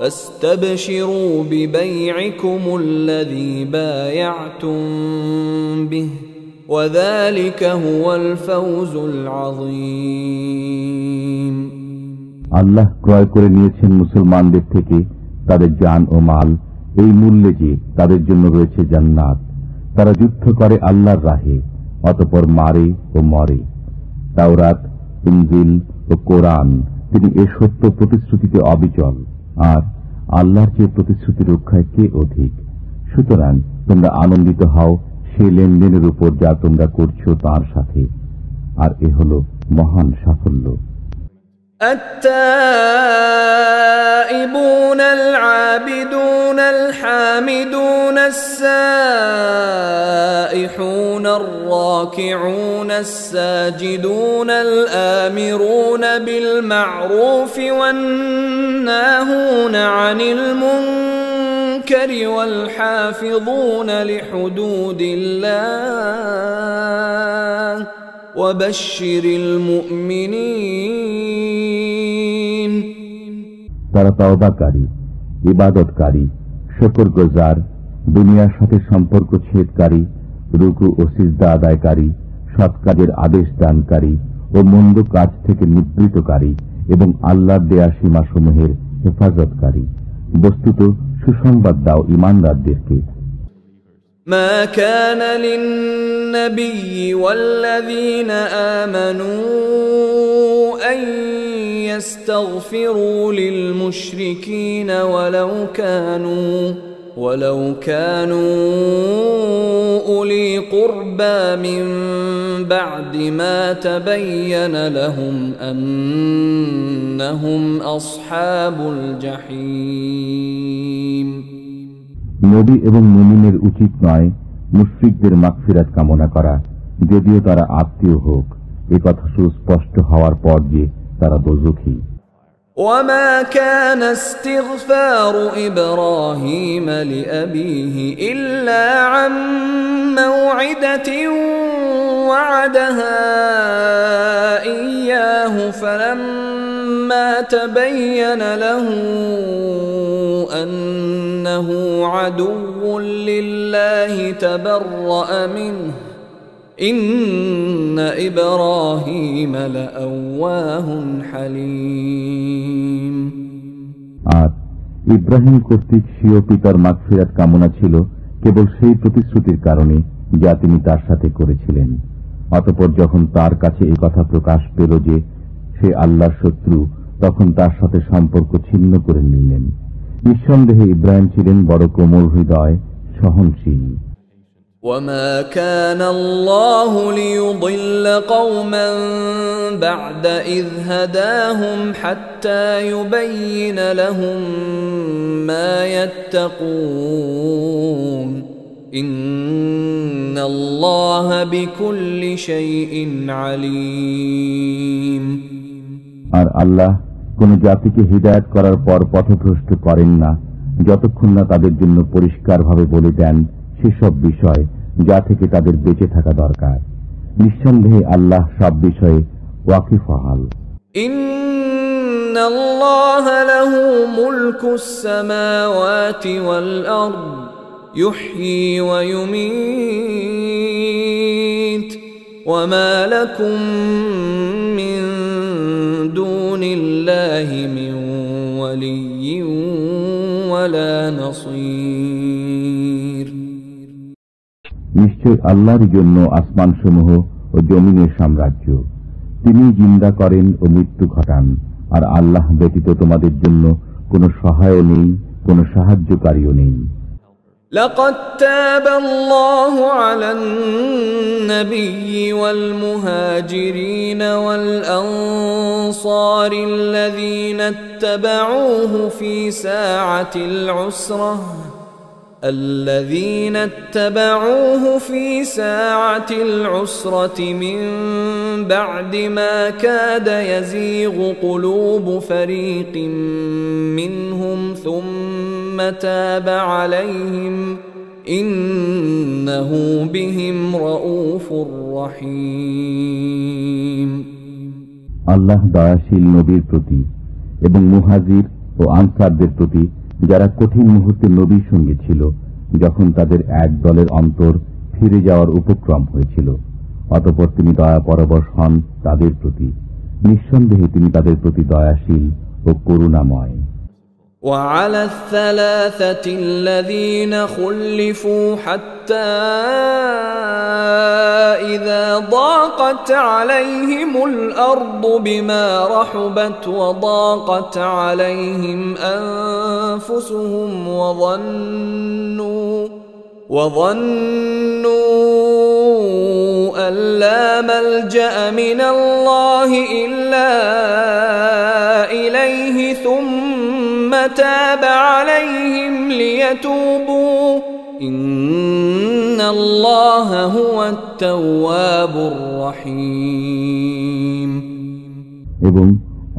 فاستبشروا ببيعكم الذي بايعتم به وذلك هو الفوز العظيم আল্লাহ ক্রয় করে নিয়েছেন মুসলমানদের থেকে তাদের জান ও মাল এই মূল্যে যে তাদের জন্য রয়েছে জান্নাত। তারা যুদ্ধ করে আল্লাহর রাহে, অতঃপর মারে ও মরে। তাওরাত, ইনজিল ও কোরআন তিনি এ সত্য প্রতিশ্রুতিতে অবিচল, আর আল্লাহর যে প্রতিশ্রুতি রক্ষায় কে অধিক। সুতরাং তোমরা আনন্দিত হও সে লেনদেনের উপর যা তোমরা করছো তার সাথে, আর এ হল মহান সাফল্য। التائبون العابدون الحامدون السائحون الراكعون الساجدون الآمرون بالمعروف والناهون عن المنكر المنكر والحافظون لحدود الله وبشر المؤمنين তারা তাওবাকারী, ইবাদতকারী, শুকরগুজার, দুনিয়ার সাথে সম্পর্ক ছেদকারী, রুকু ও সিজদা আদায়কারী, সৎ কাজের আদেশ দানকারী ও মন্দ কাজ থেকে নিবৃতকারী এবং আল্লাহর দেয়া সীমাসমূহের হেফাজতকারী। বস্তুত সুসংবাদ দাও ঈমানদারদেরকে। ما كان للنبي والذين آمنوا أن يستغفروا للمشركين ولو كانوا أولي قربى من بعد ما تبين لهم أنهم أصحاب الجحيم নবী এবং মুমিনের উচিত নয় মুশরিকদের মাগফিরাত কামনা করা, যদিও তারা আত্মীয় হোক, এ কথা সুস্পষ্ট হওয়ার পর যে তারা দোজখী। وما كان استغفار إبراهيم لأبيه إلا عن موعدة وعدها إياه فلما تبين له أنه عدو لله تبرأ منه إن إبراهيم لأواه حليم আর ইব্রাহিম কর্তৃক স্বীয় পিতার মাগফিরাত কামনা ছিল কেবল সেই প্রতিশ্রুতির কারণে যা তিনি তার সাথে করেছিলেন। অতঃপর যখন তার কাছে এই কথা প্রকাশ পেল যে সে আল্লাহর শত্রু, তখন তার সাথে সম্পর্ক ছিন্ন করে নিলেন। নিঃসন্দেহে ইব্রাহিম ছিলেন বড় কোমল হৃদয়, সহনশীল। وما كان الله ليضل قوما بعد إذ هداهم حتى يبين لهم ما يتقون إن الله بكل شيء عليم আর আল্লাহ কোন জাতিকে হিদায়াত করার পর পথভ্রষ্ট করেন না যতক্ষণ না তাদের জন্য পরিষ্কারভাবে বলে দেন সেসব বিষয় যা থেকে তাদের বেঁচে থাকা দরকার। নিঃসন্দেহে আল্লাহ সব বিষয়ে ওয়াকিফহাল। ইন্নাল্লাহ লাহু মুলকুস সামাওয়াতি ওয়াল আরদ ইউহয়ী ওয়া ইউমীত ওয়া মা লাকুম মিন দুনিল্লাহি মিন ওয়ালিয়্যিন ওয়ালা নাসীর। নিশ্চয় আল্লাহর জন্য আসমানসমূহ ও জমিনের সাম্রাজ্য। তিনি জিন্দা করেন ও মৃত্যু ঘটান, আর আল্লাহ ব্যতীত তোমাদের জন্য কোনো সহায় নেই, কোনো সাহায্যকারীও নেই। لقد تاب الله على النبي والمهاجرين والأنصار الذين اتبعوه في ساعة العسرة من بعد ما كاد يزيغ قلوب فريق منهم ثم تاب عليهم إنه بهم رؤوف رحيم আল্লাহ দয়াশীল নবীর প্রতি এবং মুহাজির ও আনসারদের প্রতি যারা কঠিন মুহূর্তে নবীর সঙ্গে ছিল, যখন তাদের এক দলের অন্তর ফিরে যাওয়ার উপক্রম হয়েছিল, অতঃপর তিনি দয়া পরবশ হন তাদের প্রতি। নিঃসন্দেহে তিনি তাদের প্রতি দয়াশীল ও করুণাময়। وعلى الثلاثة الذين خلفوا حتى إذا ضاقت عليهم الأرض بما رحبت وضاقت عليهم أنفسهم وظنوا أن لا ملجأ من الله إلا إليه ثم تاب عليهم ليتوبوا إن الله هو التواب الرحيم এবং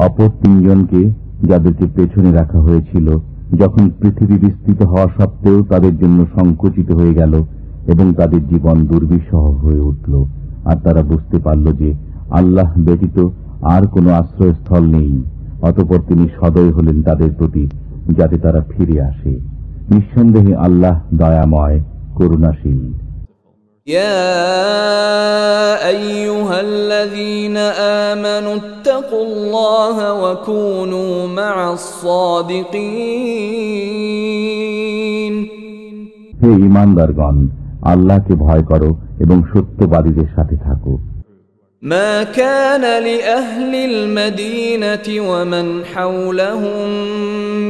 অপর তিনজনকে যাদেরকে পেছনে রাখা হয়েছিল যখন পৃথিবী বিস্তৃত হওয়া সত্ত্বেও তাদের জন্য সংকুচিত হয়ে গেল এবং তাদের জীবন দুর্বিষহ হয়ে উঠল, আর তারা বুঝতে পারল যে আল্লাহ ব্যতীত আর কোনো আশ্রয়স্থল নেই, অতঃপর তিনি সদয় হলেন তাদের প্রতি যাতে তারা ফিরে আসে। নিঃসন্দেহে আল্লাহ দয়াময়, করুণাশীল। يا أيها الذين آمنوا اتقوا الله وكونوا مع الصادقين। হে ঈমানদারগণ, আল্লাহকে ভয় করো এবং সত্যবাদীদের সাথে থাকো। ما كان لأهل المدينة ومن حولهم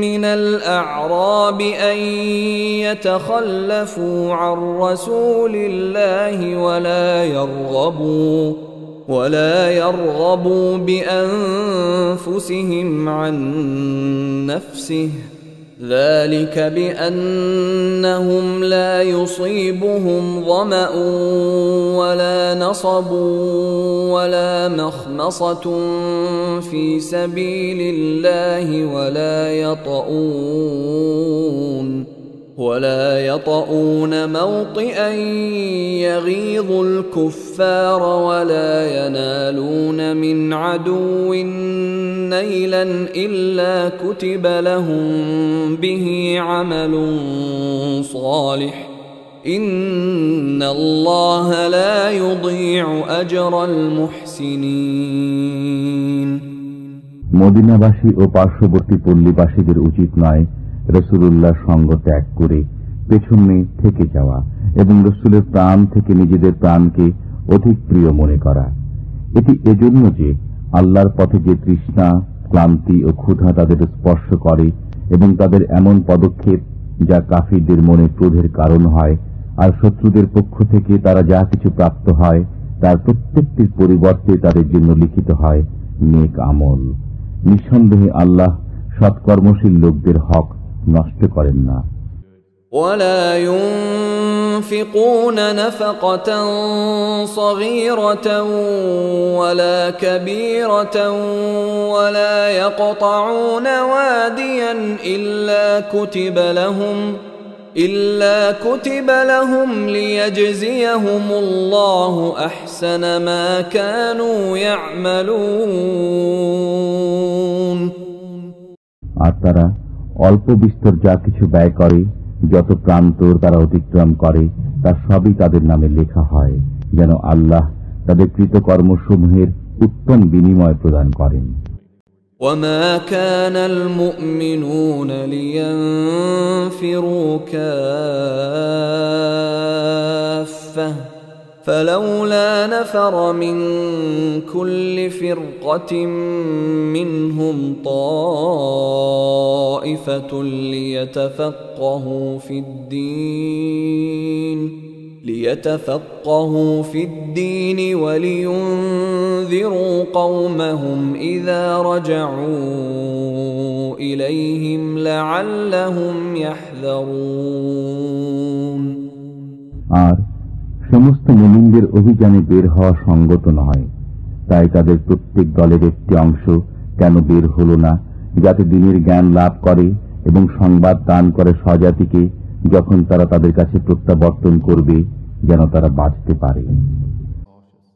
من الأعراب أن يتخلفوا عن رسول الله ولا يرغبوا بأنفسهم عن نفسه، ذلك بأنهم لا يصيبهم ظمأ ولا نصب ولا مخمصة في سبيل الله ولا يطؤون موطئا يغيظ الكفار ولا ينالون من عدو نيلا إلا كتب لهم به عمل صالح إن الله لا يضيع أجر المحسنين। মদিনাবাসী ও পার্শ্ববর্তী পল্লীবাসীদের উচিত নয় রাসূলুল্লাহ সঙ্গ ত্যাগ করে পেছনে থেকে যাওয়া এবং রাসূলের প্রাণ থেকে নিজেদের প্রাণকে অধিক প্রিয় মনে করা। এটি এজন্য যে আল্লাহর পথে যে তৃষ্ণা, ক্লান্তি ও ক্ষুধা তাদের স্পর্শ করে এবং তাদের এমন পদক্ষেপ যা কাফিরদের মনে ক্রোধের কারণ হয়, আর শত্রুদের পক্ষ থেকে তারা যা কিছু প্রাপ্ত হয় তার প্রত্যেকটির পরিবর্তে তাদের জন্য লিখিত হয় নেক আমল। নিঃসন্দেহে আল্লাহ সৎকর্মশীল লোকদের হক নষ্ট করেন না। ولا ينفقون نفقة صغيرة ولا كبيرة ولا يقطعون واديا إلا كتب لهم ليجزيهم الله أحسن ما كانوا يعملون। আর তারা অল্প বিস্তর যা কিছু ব্যয় করে, যত প্রান্তর তারা অতিক্রম করে, তার সবই তাদের নামে লেখা হয়, যেন আল্লাহ তাদের কৃতকর্মসমূহের উত্তম বিনিময় প্রদান করেন। وما كان المؤمنون لينفروا كافة فلولا نفر من كل فرقة منهم طائفة ليتفقهوا في الدين ولينذروا قومهم إذا رجعوا إليهم لعلهم يحذرون। আর সমস্ত মুমিনদের অভিযানে বের হওয়া সঙ্গত নয়, তাই তাদের প্রত্যেক দলের একটি অংশ কেন বের হল না, যাতে দিনের জ্ঞান লাভ করে এবং সংবাদ দান করে স্বজাতিকে যখন তারা তাদের কাছে প্রত্যাবর্তন করবে, যেন তারা বাঁচতে পারে।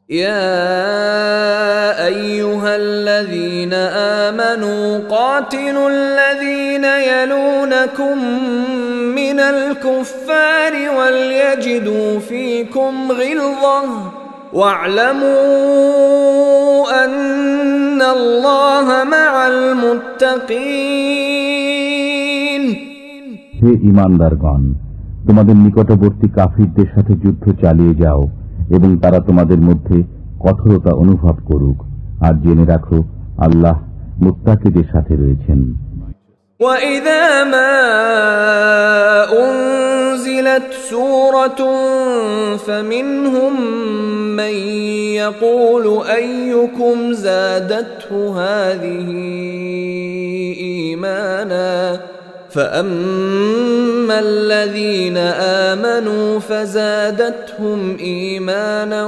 يا أيها الذين آمنوا قاتلوا الذين يلونكم من الكفار وليجدوا فيكم غلظة واعلموا أن الله مع المتقين। হে ঈমানদারগণ, তোমাদের নিকটবর্তী কাফিরদের সাথে যুদ্ধ চালিয়ে যাও এবং তারা তোমাদের মধ্যে কঠোরতা অনুভব করুক, আর জেনে রাখো আল্লাহ মুত্তাকিদের সাথে রয়েছেন। وَإِذَا مَا أُنزِلَتْ سُورَةٌ فَمِنْهُمْ مَنْ يَقُولُ أَيُّكُمْ زَادَتْهُ هَذِهِ إِيمَانًا فَأَمَّا الَّذِينَ آمَنُوا فَزَادَتْهُمْ إِيمَانًا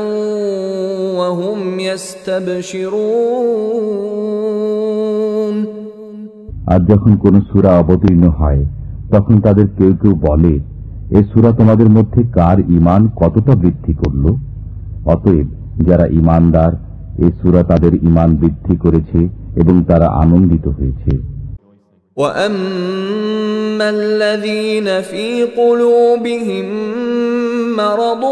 وَهُمْ يَسْتَبْشِرُونَ। আর যখন কোন সূরা অবতীর্ণ হয় তখন তাদের কেউ কেউ বলে, এ সূরা তোমাদের মধ্যে কার ঈমান কতটা বৃদ্ধি করল? অতএব যারা ঈমানদার, এ সূরা তাদের ঈমান বৃদ্ধি করেছে এবং তারা আনন্দিত হয়েছে। وَأَمَّا الَّذِينَ فِي قُلُوبِهِم مَّرَضٌ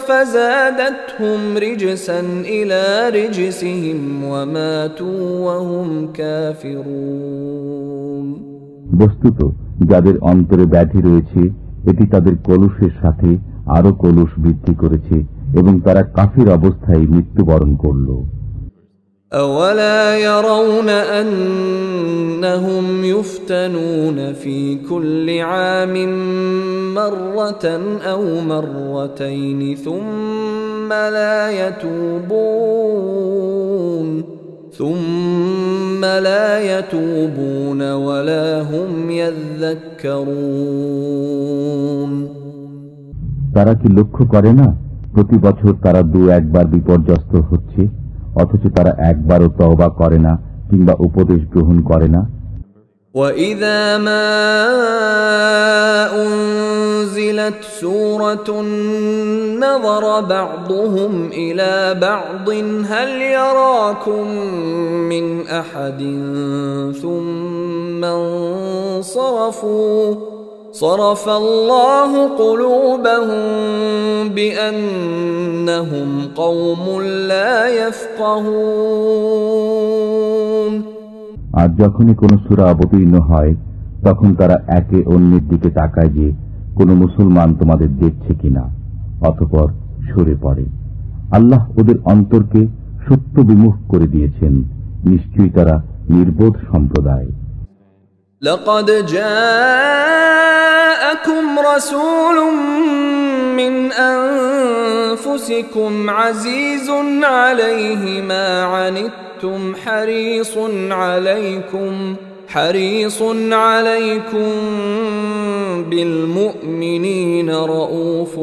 فَزَادَتْهُمْ رِجْسًا إِلَى رِجْسِهِمْ وَمَاتُوا وَهُمْ كَافِرُونَ। বস্তুত যাদের অন্তরে ব্যাধি রয়েছে এটি তাদের কলুষের সাথে আরো কলুষ বৃদ্ধি করেছে এবং তারা কাফির অবস্থায় মৃত্যুবরণ করল। أَوَلَا يَرَوْنَ أَنَّهُمْ يُفْتَنُونَ فِي كُلِّ عَامٍ مَّرَّةً أَوْ مَرَّتَيْنِ ثُمَّ لَا يَتُوبُونَ وَلَا هُمْ يَذَّكَّرُونَ। তারা কি লক্ষ্য করে না প্রতি বছর তারা 2-1 বার বিপর্যস্ত হচ্ছে, অথচ তারা একবারও তওবা করে না কিংবা উপদেশ গ্রহণ করে না। وَإِذَا مَا أُنزِلَتْ سُورَةٌ نَظَرَ بَعْضُهُمْ إِلَى بَعْضٍ هَلْ يَرَاكُم مِّنْ أَحَدٍ ثُمَّ انصَرَفُوا صَرَفَ اللَّهُ قُلُوبَهُم بِأَنَّهُمْ قَوْمٌ لَّا يَفْقَهُونَ। আর যখনই কোন সূরা অবতীর্ণ হয় তখন তারা একে অন্যের দিকে তাকায় যে কোন মুসলমান তোমাদের দেখছে কিনা, অতঃপর সরে পড়ে। আল্লাহ ওদের অন্তরকে সত্য বিমুখ করে দিয়েছেন, নিশ্চয়ই তারা নির্বোধ সম্প্রদায়। لقد جاءكم رسول من أنفسكم عزيز عليه ما عنتم حريص عليكم بالمؤمنين رؤوف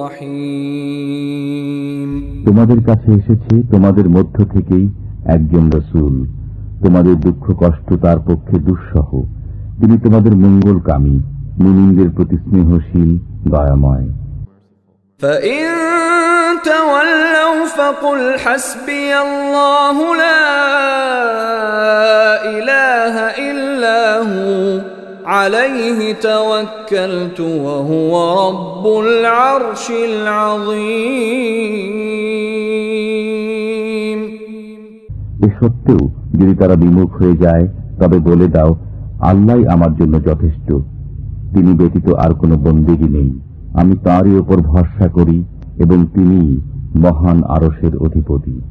رحيم। তোমাদের কাছে এসেছে তোমাদের মধ্য থেকেই একজন রাসূল, তোমাদের দুঃখ কষ্ট তার পক্ষে দুঃসহ, তিনি তোমাদের মঙ্গলকামী, মুমিনদের প্রতি স্নেহশীল, দয়াময়। فَإِن تَوَلَّوْا فَقُلْ حَسْبِيَ اللَّهُ لَا إِلَٰهَ إِلَّا هُوَ عَلَيْهِ تَوَكَّلْتُ وَهُوَ رَبُّ الْعَرْشِ الْعَظِيمِ। এ সত্ত্বেও যদি তারা বিমুখ হয়ে যায় তবে বলে দাও, আল্লাহই আমার জন্য যথেষ্ট, তিনি ব্যতীত আর কোনো বন্দেগী নেই, আমি তাঁরই উপর ভরসা করি এবং তিনিই মহান আরশের অধিপতি।